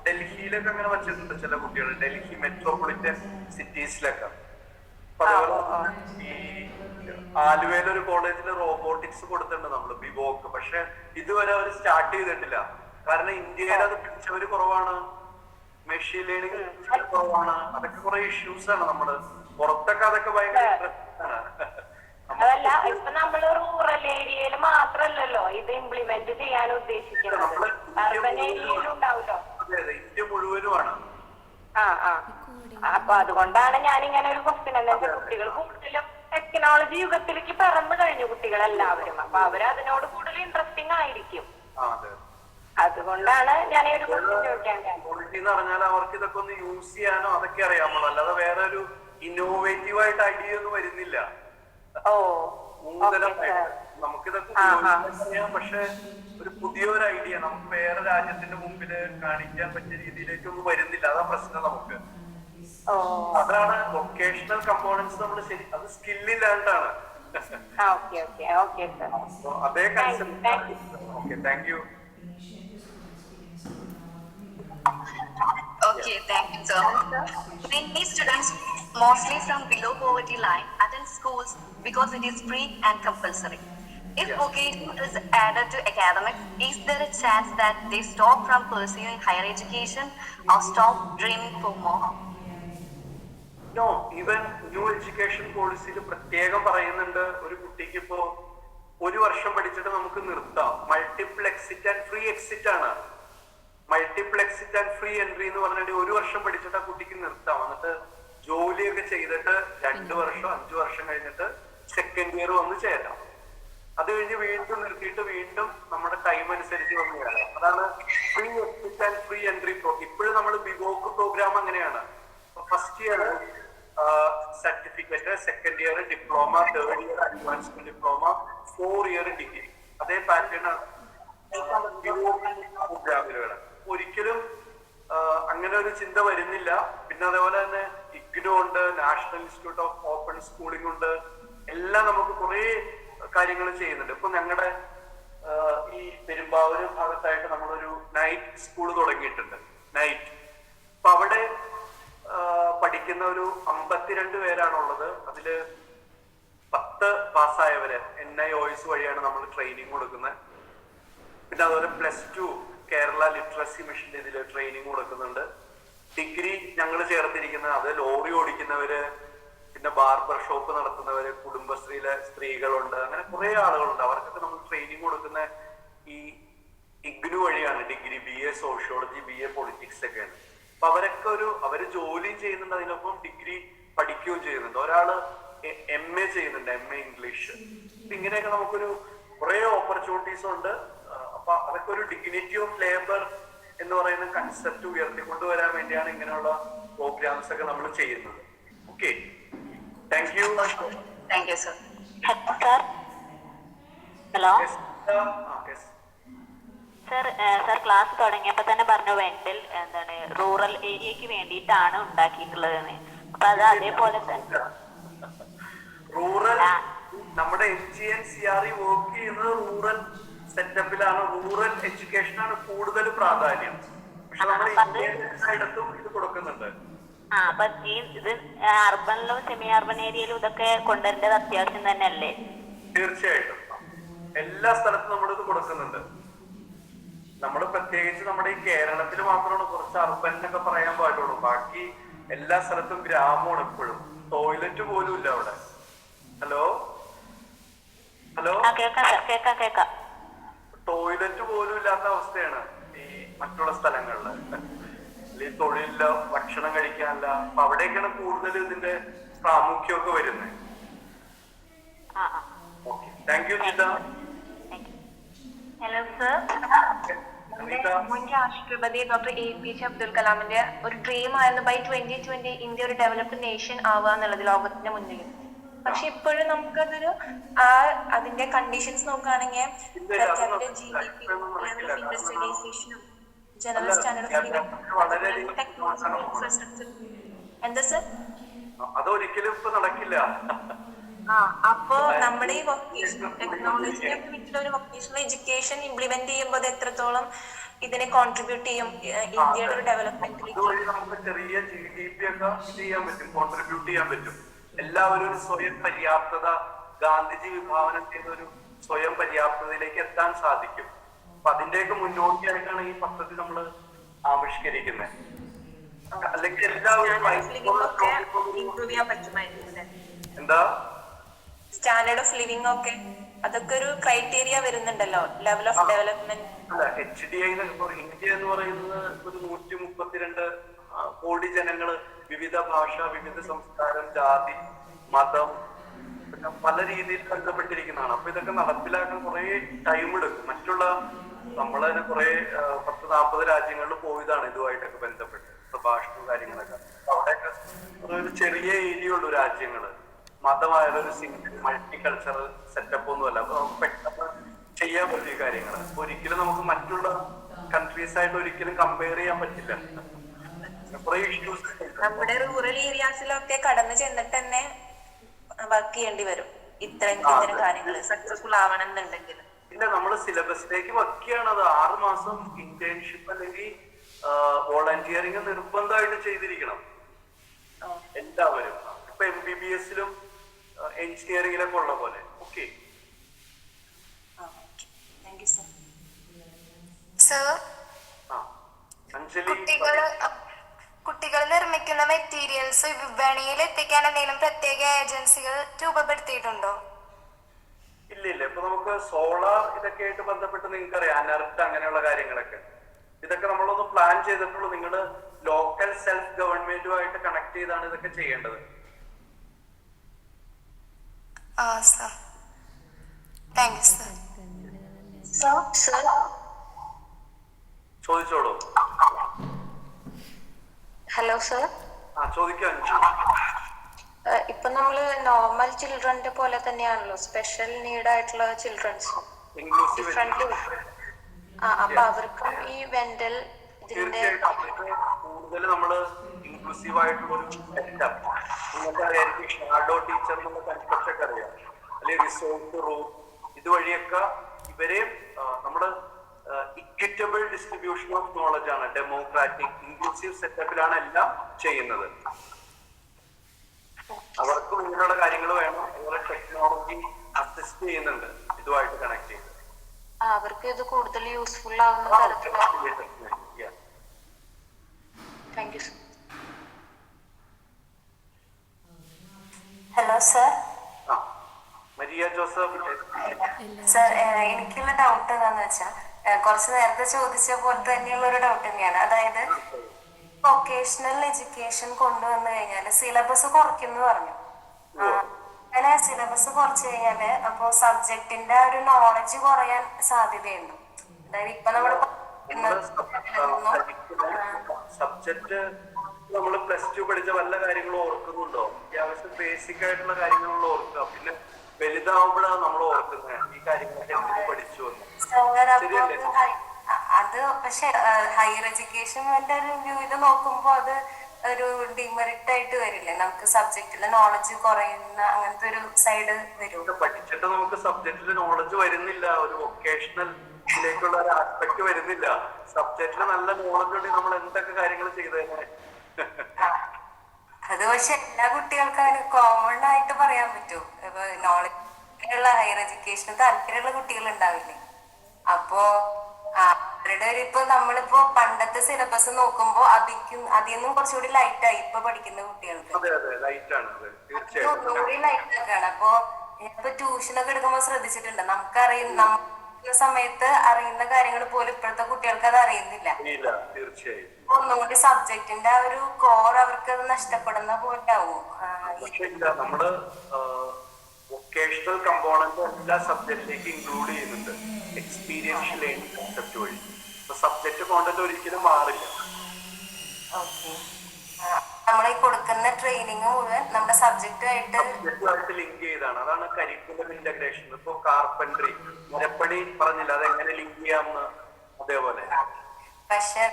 ഡൽഹിയിലൊക്കെ അങ്ങനെ വച്ചിട്ടുണ്ട്, ചില കുട്ടികൾ ഡൽഹി മെട്രോപൊളിറ്റൻ സിറ്റീസിലൊക്കെ. ഈ ആലുവയിലൊരു കോളേജിൽ റോബോട്ടിക്സ് കൊടുത്തിട്ടുണ്ട് നമ്മള്, ബിവോക്ക്. പക്ഷെ ഇതുവരെ അവർ സ്റ്റാർട്ട് ചെയ്തിട്ടില്ല. കാരണം ഇന്ത്യയിൽ അത് പഠിച്ചവര് കുറവാണ്, മെഷീൻ ലേണിംഗ് കുറവാണ്. അതൊക്കെ കുറെ ഇഷ്യൂസ് ആണ്. നമ്മള് പുറത്തൊക്കെ അതൊക്കെ ഭയങ്കര ഇൻട്രസ്റ്റ് ആണ്. അതല്ല, ഇപ്പൊ നമ്മള് റൂറൽ ഏരിയയിൽ മാത്രല്ലല്ലോ ഇത് ഇംപ്ലിമെന്റ് ചെയ്യാൻ ഉദ്ദേശിക്കുന്നത്, അർബൻ ഏരിയയിലും ഉണ്ടാവല്ലോ. അതെ അതെ, ഇന്ത്യ മുഴുവനുമാണ്. അപ്പൊ അതുകൊണ്ടാണ് ഞാൻ ഇങ്ങനെ ഒരു ക്വസ്റ്റ്യൻ. എന്താ വെച്ചാൽ കുട്ടികൾ കൂടുതലും ടെക്നോളജി യുഗത്തിലേക്ക് പിറന്നു കഴിഞ്ഞു കുട്ടികളെല്ലാവരും. അപ്പൊ അവര് അതിനോട് കൂടുതൽ ഇൻട്രസ്റ്റിംഗ് ആയിരിക്കും. അതുകൊണ്ടാണ് ഞാൻ ഈ ഒരു ക്വസ്റ്റ്യൻ ചോദിക്കാൻ എന്ന് പറഞ്ഞാൽ അവർക്ക് ഇതൊക്കെ ഒന്ന് യൂസ് ചെയ്യാനോ അതൊക്കെ അറിയാമോ, അല്ലാതെ വേറെ ഒരു ഇന്നോവേറ്റീവ് ആയിട്ട് ഐഡിയ ഒന്നും വരുന്നില്ല. നമുക്കിതൊക്കെ ഉപയോഗിക്കാൻ, പക്ഷെ ഒരു പുതിയൊരു ഐഡിയ നമുക്ക് വേറെ രാജ്യത്തിന്റെ മുമ്പിൽ കാണിക്കാൻ പറ്റിയ രീതിയിലേക്കൊന്നും വരുന്നില്ല. അതാ പ്രശ്നം നമുക്ക്. അതാണ് വൊക്കേഷണൽ കമ്പോണൻസ്. നമ്മൾ ശരി, അത് സ്കില്ലില്ലാണ്ടാണ്. അതേ concept. Okay, thank U. Okay, thank you, sir. Many students, mostly from below poverty line, attend schools because it is free and compulsory. If vocation is added to academics, is there a chance that they stop from pursuing higher education or stop dreaming for more? No, even new education പോളിസിയിൽ പ്രത്യേകം പറയുന്നുണ്ട്, ഒരു കുട്ടിക്ക് ഇപ്പോ ഒരു വർഷം പഠിച്ചിട്ട് നമുക്ക് നിർത്താം. Multiple exit and free exit ആണ്. Multiple exit and free entry എന്ന് പറഞ്ഞിട്ട് ഒരു വർഷം പഠിച്ചിട്ട് ആ കുട്ടിക്ക് നിർത്താം. എന്നിട്ട് ജോലിയൊക്കെ ചെയ്തിട്ട് 2 വർഷം 5 വർഷം കഴിഞ്ഞിട്ട് സെക്കൻഡ് ഇയർ വന്ന് ചേരാം. അത് കഴിഞ്ഞ് വീണ്ടും നിർത്തിയിട്ട് വീണ്ടും നമ്മുടെ ടൈം അനുസരിച്ച് വന്ന് ചേരാം. അതാണ് free exit and free entry. ഇപ്പോഴും നമ്മൾ ബിവോക്ക് പ്രോഗ്രാം അങ്ങനെയാണ്. First year certificate, second year diploma, third year advanced diploma, 4 year degree. അതേ പാറ്റേൺ ആണ് പ്രോഗ്രാമിലുകൾ. ഒരിക്കലും അങ്ങനെ ഒരു ചിന്ത വരുന്നില്ല. പിന്നെ അതേപോലെ തന്നെ ഇഗ്നോ ഉണ്ട്, national institute of open schooling ഉണ്ട്. എല്ലാം നമുക്ക് കുറെ കാര്യങ്ങൾ ചെയ്യുന്നുണ്ട്. ഇപ്പൊ ഞങ്ങളുടെ ഈ പെരുമ്പാവൂർ ഭാഗത്തായിട്ട് നമ്മളൊരു നൈറ്റ് സ്കൂൾ തുടങ്ങിയിട്ടുണ്ട്. നൈറ്റ്. അപ്പൊ അവിടെ പഠിക്കുന്ന ഒരു 52 പേരാണുള്ളത്. അതില് 10 പാസ്സായവര് NIOS വഴിയാണ് നമ്മൾ ട്രെയിനിങ് കൊടുക്കുന്നത്. പിന്നെ അതുപോലെ +2 കേരള ലിറ്ററസി മിഷന്റെ ഇതില് ട്രെയിനിങ് കൊടുക്കുന്നുണ്ട്. ഡിഗ്രി ഞങ്ങൾ ചേർത്തിരിക്കുന്നത് അത് ലോറി ഓടിക്കുന്നവര്, പിന്നെ ബാർബർ ഷോപ്പ് നടത്തുന്നവര്, കുടുംബശ്രീയിലെ സ്ത്രീകളുണ്ട്. അങ്ങനെ കുറെ ആളുകളുണ്ട്. അവർക്കൊക്കെ നമ്മൾ ട്രെയിനിങ് കൊടുക്കുന്ന ഈ ഇഗ്നു വഴിയാണ്. Degree BA sociology, BA politics ഒക്കെയാണ്. അപ്പൊ അവരൊക്കെ അവര് ജോലിയും ചെയ്യുന്നുണ്ട്, അതിനൊപ്പം ഡിഗ്രി പഠിക്കുകയും ചെയ്യുന്നുണ്ട്. ഒരാള് MA ചെയ്യുന്നുണ്ട്, MA ഇംഗ്ലീഷ്. ഇങ്ങനെയൊക്കെ നമുക്കൊരു കുറെ ഓപ്പർച്യൂണിറ്റീസ് ഉണ്ട്. അപ്പൊ അതൊക്കെ ഒരു ഡിഗ്നിറ്റി ഓഫ് ലേബർ എന്ന് പറയുന്ന കൺസെപ്റ്റ് ഉയർത്തിക്കൊണ്ടുവരാൻ വേണ്ടിയാണ് ഇങ്ങനെയുള്ള പ്രോഗ്രാംസ് ഒക്കെ നമ്മൾ ചെയ്യുന്നത്. Okay, thank U. Thank you, sir. Hello sir, class തുടങ്ങിയപ്പോ തന്നെ പറഞ്ഞു വെന്റൽ എന്താണ് റൂറൽ ഏരിയക്ക് വേണ്ടിയിട്ടാണ് ഉണ്ടാക്കിയിട്ടുള്ളതെന്ന്. അപ്പൊ അത് അതേപോലെ തന്നെ റൂറൽ നമ്മുടെ NGN-CRE വർക്ക് ചെയ്യുന്നത് റൂറൽ സെറ്റപ്പിലാണ്. റൂറൽ എഡ്യൂക്കേഷനാണ് കൂടുതൽ പ്രാധാന്യം. പക്ഷെ നമ്മൾ എല്ലായിടത്തും ഇത് കൊടുക്കുന്നുണ്ട്. അപ്പൊ ഇത് അർബനിലും സെമി അർബൻ ഏരിയയിലും ഇതൊക്കെ കൊണ്ടുവരേണ്ടത് അത്യാവശ്യം തന്നെ അല്ലേ? തീർച്ചയായിട്ടും എല്ലാ സ്ഥലത്തും നമ്മളിത് കൊടുക്കുന്നുണ്ട്. നമ്മൾ പ്രത്യേകിച്ച് നമ്മുടെ ഈ കേരളത്തിൽ മാത്രമാണ് കുറച്ച് അർബൻ എന്നൊക്കെ പറയാൻ പാടുള്ളൂ. ബാക്കി എല്ലാ സ്ഥലത്തും ഗ്രാമമാണ്. എപ്പോഴും ടോയ്ലറ്റ് പോലും ഇല്ല അവിടെ. ഹലോ ഹലോ കേക്കാം. ടോയ്ലറ്റ് പോലും ഇല്ലാത്ത അവസ്ഥയാണ് ഈ മറ്റുള്ള സ്ഥലങ്ങളില്. ഈ തൊഴിലില്ല, ഭക്ഷണം കഴിക്കാനില്ല. അപ്പൊ അവിടേക്കാണ് കൂടുതൽ ഇതിന്റെ പ്രാമുഖ്യമൊക്കെ വരുന്നത്. Okay, thank you Jitha. Hello sir, Anitha, മുൻ രാഷ്ട്രപതി ഡോക്ടർ APJ അബ്ദുൽ കലാമിന്റെ ഒരു ഡ്രീം ആയിരുന്നു ബൈ 2020 ഇന്ത്യ ഒരു ഡെവലപ്ഡ് നേഷൻ ആവുക എന്നുള്ളത് ലോകത്തിന്റെ മുന്നിൽ. പക്ഷെ ഇപ്പോഴും നമുക്കതൊരു അതിന്റെ കണ്ടീഷൻസ് നോക്കുകയാണെങ്കിൽ GDP, ലെവൽ ഓഫ് ഇൻഡസ്ട്രിയലൈസേഷനും general standard of living, technological infrastructure. എന്താ സർ? അതൊരിക്കലും ഇപ്പൊ നടക്കില്ല. അപ്പോ നമ്മുടെ ഈ വൊക്കേഷണൽ ടെക്നോളജിനെ വിട്ടിട്ട് ഒരു വൊക്കേഷണൽ എഡ്യൂക്കേഷൻ ഇംപ്ലിമെന്റ് ചെയ്യുമ്പോൾ എത്രത്തോളം ഇതിനെ കോൺട്രിബ്യൂട്ട് ചെയ്യും ഇന്ത്യയുടെ ഒരു ഡെവലപ്മെന്റിലേക്ക്? അതുവഴി നമുക്ക് ചെറിയ GDP ഒക്കെ ഇത് ചെയ്യാൻ പറ്റും, കോൺട്രിബ്യൂട്ട് ചെയ്യാൻ പറ്റും. എല്ലാവരും ഒരു സ്വയം പര്യാപ്തത, ഗാന്ധിജി വിഭാവനം ചെയ്ത ഒരു സ്വയം പര്യാപ്തതയിലേക്ക് എത്താൻ സാധിക്കും. അപ്പൊ അതിന്റെയൊക്കെ മുന്നോടിയായിട്ടാണ് ഈ പദ്ധതി നമ്മൾ ആവിഷ്കരിക്കുന്നത്. അല്ലെങ്കിൽ എല്ലാവരും എന്താ സ്റ്റാൻഡേർഡ് ഓഫ് ലിവിംഗ് ഒക്കെ അതൊക്കെ ഒരു ക്രൈറ്റീരിയ വരുന്നുണ്ടല്ലോ, ലെവൽ ഓഫ് ഡെവലപ്മെന്റ്. അല്ല, HDI ഇന്ത്യ എന്ന് പറയുന്നത് ഒരു 132 കോടി ജനങ്ങള്, വിവിധ ഭാഷ, വിവിധ സംസ്കാരം, ജാതി, മതം, പിന്നെ പല രീതിയിൽ ബന്ധപ്പെട്ടിരിക്കുന്നതാണ്. അപ്പൊ ഇതൊക്കെ നടപ്പിലാക്കാൻ കുറെ ടൈം എടുക്കും. മറ്റുള്ള നമ്മൾ തന്നെ കുറെ 10-40 രാജ്യങ്ങളിൽ പോയതാണ് ഇതുമായിട്ടൊക്കെ ബന്ധപ്പെട്ട് പ്രഭാഷണവും കാര്യങ്ങളൊക്കെ. അവിടെയൊക്കെ ഒരു ചെറിയ ഏരിയ ഉള്ളു രാജ്യങ്ങള്, മതമായാലും ഒരു സിംഗിൾ മൾട്ടി കൾച്ചറൽ സെറ്റപ്പ് ഒന്നുമല്ല. അപ്പൊ നമുക്ക് പെട്ടെന്ന് ചെയ്യാൻ പറ്റിയ കാര്യങ്ങൾ ഒരിക്കലും നമുക്ക് മറ്റുള്ള കൺട്രീസ് ആയിട്ട് ഒരിക്കലും കമ്പയർ ചെയ്യാൻ പറ്റില്ല. കുറെ ഇഷ്യൂസ് നമ്മുടെ റൂറൽ ഏരിയാസിലൊക്കെ കടന്നു ചെന്നിട്ട് തന്നെ വർക്ക് ചെയ്യേണ്ടി വരും ഇത്തരം കാര്യങ്ങൾ സക്സസ്ഫുൾ ആവണം എന്നുണ്ടെങ്കിൽ. ഇല്ല, നമ്മൾ സിലബസിലേക്ക് വയ്ക്കുകയാണ്. അത് 6 മാസം ഇന്റേൺഷിപ്പ് അല്ലെങ്കിൽ വോളണ്ടിയറിങ് നിർബന്ധമായിട്ട് ചെയ്തിരിക്കണം എല്ലാവരും. ഇപ്പൊ MBBS-ലും എഞ്ചിനീയറിംഗിലൊക്കെ ഉള്ള പോലെ. ഓക്കെ, കുട്ടികൾ നിർമ്മിക്കുന്ന മെറ്റീരിയൽസ് വിപണിയിൽ എത്തിക്കാൻ എന്തെങ്കിലും പ്രത്യേക ഏജൻസികൾ രൂപപ്പെടുത്തിയിട്ടുണ്ടോ? ഇല്ല. ഇപ്പൊ നമുക്ക് സോളാർ ഇതൊക്കെ ആയിട്ട് ബന്ധപ്പെട്ട് നിങ്ങൾക്കറിയാം, അനർട്ട് അങ്ങനെയുള്ള കാര്യങ്ങളൊക്കെ ഇതൊക്കെ നമ്മളൊന്ന് പ്ലാൻ ചെയ്തിട്ടുള്ളൂ. നിങ്ങൾ ലോക്കൽ സെൽഫ് ഗവൺമെന്റുമായിട്ട് കണക്ട് ചെയ്താണ് ഇതൊക്കെ ചെയ്യേണ്ടത്. ചോദിച്ചോളൂ. Hello sir. ചോദിക്കാം. ഇപ്പൊ നമ്മള് നോർമൽ ചിൽഡ്രന്റെ പോലെ തന്നെയാണല്ലോ സ്പെഷ്യൽ നീഡ് ആയിട്ടുള്ള ചിൽഡ്രൻസും ഡിഫറെന്റ്ലി. അപ്പൊ അവർക്കും ഈ വെന്റൽ ഇതിന്റെ കൂടുതൽ നമ്മള് ഇൻക്ലൂസീവ് ആയിട്ടുള്ള ഒരു സെറ്റപ്പ്. നിങ്ങൾക്ക് ഷാഡോ ടീച്ചർ എന്നുള്ള കൺസെപ്റ്റ് ഒക്കെ അറിയാം, അല്ലെങ്കിൽ റിസോഴ്സ് റൂം, ഇതുവഴിയൊക്കെ ഇവരെ നമ്മുടെ ഇക്വിറ്റബിൾ ഡിസ്ട്രിബ്യൂഷൻ ഓഫ് നോളജ് ആണ്, ഡെമോക്രാറ്റിക് ഇൻക്ലൂസീവ് സെറ്റപ്പിലാണ് എല്ലാം ചെയ്യുന്നത്. അവർക്ക് ഇങ്ങനെയുള്ള കാര്യങ്ങൾ വേണം. അതുപോലെ ടെക്നോളജി അസിസ്റ്റ് ചെയ്യുന്നുണ്ട് ഇതുമായിട്ട് കണക്ട് ചെയ്ത്. അവർക്ക് ഇത് കൂടുതൽ യൂസ്ഫുൾ ആവുന്ന തരത്തിലാണ്. Thank you sir. Hello sir. Maria Joseph. Sir, എനിക്കുള്ള ഡൗട്ട് എന്താന്ന് വെച്ചാൽ കുറച്ച് നേരത്തെ ചോദിച്ച പോലെ തന്നെയുള്ള ഒരു ഡൗട്ട് തന്നെയാണ്. അതായത് വൊക്കേഷണൽ എഡ്യൂക്കേഷൻ കൊണ്ടുവന്നു കഴിഞ്ഞാല് സിലബസ് കുറയ്ക്കുന്നു പറഞ്ഞു. അങ്ങനെ സിലബസ് കുറച്ചു കഴിഞ്ഞാല് അപ്പൊ സബ്ജക്റ്റിന്റെ ഒരു നോളജ് കുറയാൻ സാധ്യതയുണ്ട്. അതായത് ഇപ്പൊ നമ്മള് സബ്ജക്ട് നമ്മൾ +2 പഠിച്ച വല്ല കാര്യങ്ങളും ഓർക്കുന്നുണ്ടോ? അത്യാവശ്യം ബേസിക് ആയിട്ടുള്ള കാര്യങ്ങളുള്ള ഓർക്കുക. പിന്നെ വലുതാവുമ്പോഴാണ് നമ്മൾ ഓർക്കുന്നത് ഈ കാര്യങ്ങളൊക്കെ എന്തിനു പഠിച്ചു എന്ന്. അത് പക്ഷെ ഹയർ എഡ്യൂക്കേഷന്റെ ഒരു വ്യൂവിൽ നോക്കുമ്പോ അത് ഒരു ഡിമെറിറ്റ് ആയിട്ട് വരില്ലേ? നമുക്ക് സബ്ജക്റ്റിലെ നോളജ് കുറയുന്ന അങ്ങനത്തെ ഒരു സൈഡ് വരും. പഠിച്ചിട്ട് നമുക്ക് സബ്ജക്റ്റില് നോളജ് വരുന്നില്ല, ഒരു വൊക്കേഷണൽ ഇതിലേക്കുള്ള ഒരു ആസ്പെക്ട് വരുന്നില്ല. സബ്ജക്റ്റില് നല്ല നോളജ് ഉണ്ടെങ്കിൽ നമ്മൾ എന്തൊക്കെ കാര്യങ്ങൾ ചെയ്തേനെ. അത് പക്ഷെ എല്ലാ കുട്ടികൾക്കും അതിന് കോമൺ ആയിട്ട് പറയാൻ പറ്റും. ഇപ്പൊ നോളജ് ഹയർ എഡ്യൂക്കേഷന് താല്പര്യമുള്ള കുട്ടികൾ ഉണ്ടാവില്ലേ? അപ്പോ അവരുടെ ഒരു ഇപ്പൊ നമ്മളിപ്പോ പണ്ടത്തെ സിലബസ് നോക്കുമ്പോ അതിന്നും കുറച്ചുകൂടി ലൈറ്റ് ആയി ഇപ്പൊ പഠിക്കുന്ന കുട്ടികൾക്ക് ഒന്നുകൂടി ലൈറ്റ് ആക്കാണ്. അപ്പൊ ഇപ്പൊ ട്യൂഷനൊക്കെ എടുക്കുമ്പോ ശ്രദ്ധിച്ചിട്ടുണ്ട്, നമുക്കറിയുന്ന സമയത്ത് അറിയുന്ന കാര്യങ്ങൾ പോലും ഇപ്പോഴത്തെ കുട്ടികൾക്ക് അത് അറിയുന്നില്ല. ഒന്നുകൂടി സബ്ജക്റ്റിന്റെ ആ ഒരു കോർ അവർക്ക് അത് നഷ്ടപ്പെടുന്ന പോലെ ആവും. നമ്മള് വൊക്കേഷണൽ കമ്പോണന്റ് എല്ലാ സബ്ജക്റ്റിലേക്ക് ഇൻക്ലൂഡ് ചെയ്യുന്നുണ്ട് എക്സ്പീരിയൻഷ്യൽ ലേണിംഗ് കൺസെപ്റ്റ് വഴി. സബ്ജക്റ്റ് കോണ്ടന്റ് ഒരിക്കലും മാറില്ല. ഓക്കെ. നമ്മളീ കൊടുക്കുന്ന ട്രെയിനിങ് മുഴുവൻ നമ്മുടെ സബ്ജക്റ്റുമായിട്ട് ലിങ്ക് ചെയ്താണ്. അതാണ് കരിക്കുലം ഇന്റഗ്രേഷൻ. ഇപ്പൊ കാർപ്പൻട്രി, മരപ്പണി പറഞ്ഞില്ല, അതെങ്ങനെ ലിങ്ക് ചെയ്യാമെന്ന് അതേപോലെ. പക്ഷെ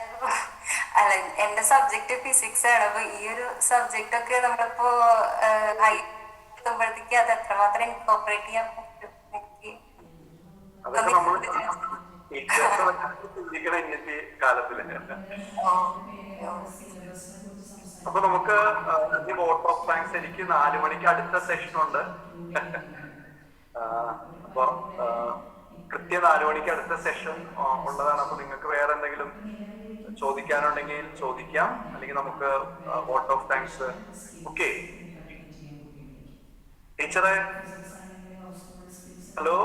അല്ല, എന്റെ സബ്ജക്ട് ഫിസിക്സ് ആണ്. അപ്പൊ ഈ ഒരു സബ്ജക്റ്റ് ഒക്കെ നമ്മളിപ്പോ ഹൈ എത്തുമ്പോഴത്തേക്ക് അത് എത്രമാത്രം ഇൻകോപ്പറേറ്റ് ചെയ്യാൻ പറ്റും? അതൊക്കെ നമ്മൾ ചിന്തിക്കണം ഇന്നത്തെ കാലത്തില്. അപ്പൊ നമുക്ക് വോട്ട് ഓഫ് താങ്ക്സ്. എനിക്ക് 4 മണിക്ക് അടുത്ത സെഷൻ ഉണ്ട്. അപ്പൊ കൃത്യം 4 മണിക്ക് അടുത്ത സെഷൻ ഉള്ളതാണ്. അപ്പൊ നിങ്ങൾക്ക് വേറെ എന്തെങ്കിലും ചോദിക്കാനുണ്ടെങ്കിൽ ചോദിക്കാം, അല്ലെങ്കിൽ നമുക്ക് വോട്ട് ഓഫ് താങ്ക്സ്. ഓക്കെ ടീച്ചറെ, hello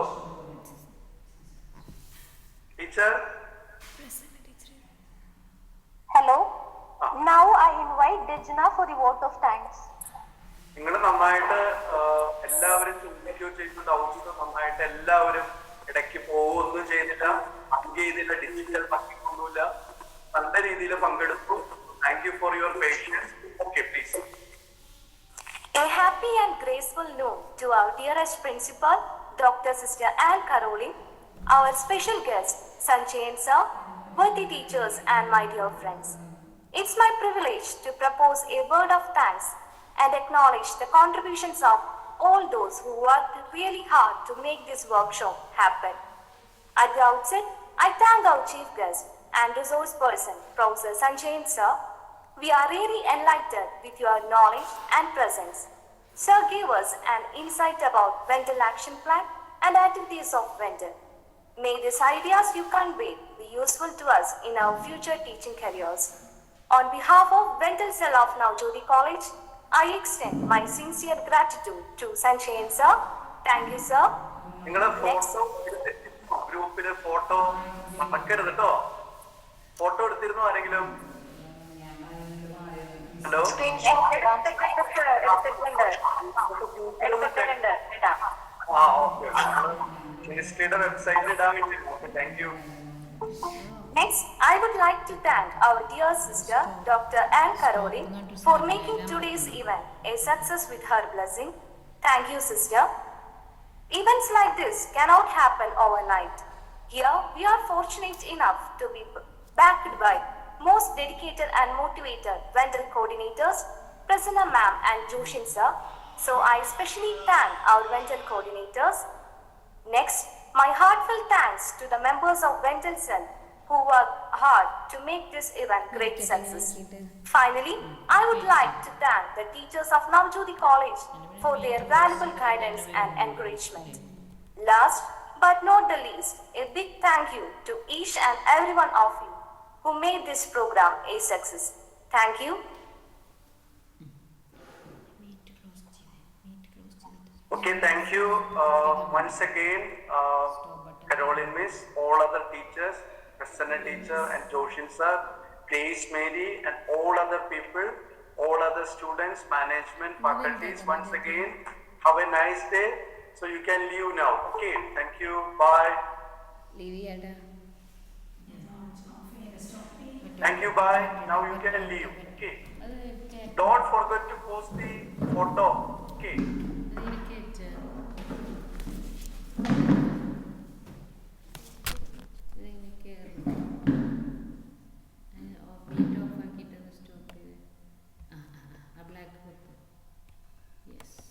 teacher. Hello. Now I invite Dijna for the vote of thanks. നിങ്ങൾ നന്നായിട്ട് എല്ലാവരും ചിന്തിക്കുകയോ ചെയ്യുന്ന ഡൗട്ട്സ് നന്നായിട്ട് എല്ലാവരും ഇടയ്ക്ക് പോവുകയൊന്നും ചെയ്തില്ല, ചെയ്തില്ല, ഡിജിറ്റൽ പറ്റിക്കൊന്നുമില്ല, നല്ല രീതിയിൽ പങ്കെടുത്തു. Thank you for your patients. Okay please. A happy and graceful noon to our dearest principal, Dr. Sister Anne Caroline, our special guest, Sanjayan sir, worthy teachers and my dear friends. It's my privilege to propose a word of thanks and acknowledge the contributions of all those who worked really hard to make this workshop happen. At the outset, I thank our chief guest and resource person, Professor Sanjayan sir. We are really enlightened with your knowledge and presence. Sir gave us an insight about VENTEL action plan and activities of VENTEL. May these ideas you convey be useful to us in our future teaching careers. On behalf of VENTEL Cell of Navjoti College, I extend my sincere gratitude to Sanjayan sir. Thank you, sir. നിങ്ങളുടെ photo ഗ്രൂപ്പില് photo മറക്കരുത് കേട്ടോ. Photo എടുത്തിരുന്നോ ആരെങ്കിലും? Hello, മിനിസ്ട്രിയുടെ വെബ്സൈറ്റിൽ ഇടാൻ വേണ്ടി. Thank you. Next, I would like to thank our dear sister, Dr. Anne Caroline, for making today's event a success with her blessing. Thank you, sister. Events like this cannot happen overnight. Here, we are fortunate enough to be backed by most dedicated and motivated VENTEL coordinators, Prasanna ma'am and Joshin sir. So I especially thank our VENTEL coordinators. Next, my heartfelt thanks to the members of VENTEL Cell who worked hard to make this event great success. Finally, I would like to thank the teachers of Navjoti College for their valuable guidance and encouragement. Last but not the least, a big thank you to each and every one of you who made this program a success. Thank you. Okay, thank you once again, Caroline Miss, all other teachers, Prasanna teacher and Joshin sir, Grace Mary and all other people, all other students, management, faculties. Once again, have a nice day. So you can leave now. Okay, thank you. Bye. Thank you. Bye. Now you can leave. Okay. Don't forget to post the photo. Okay.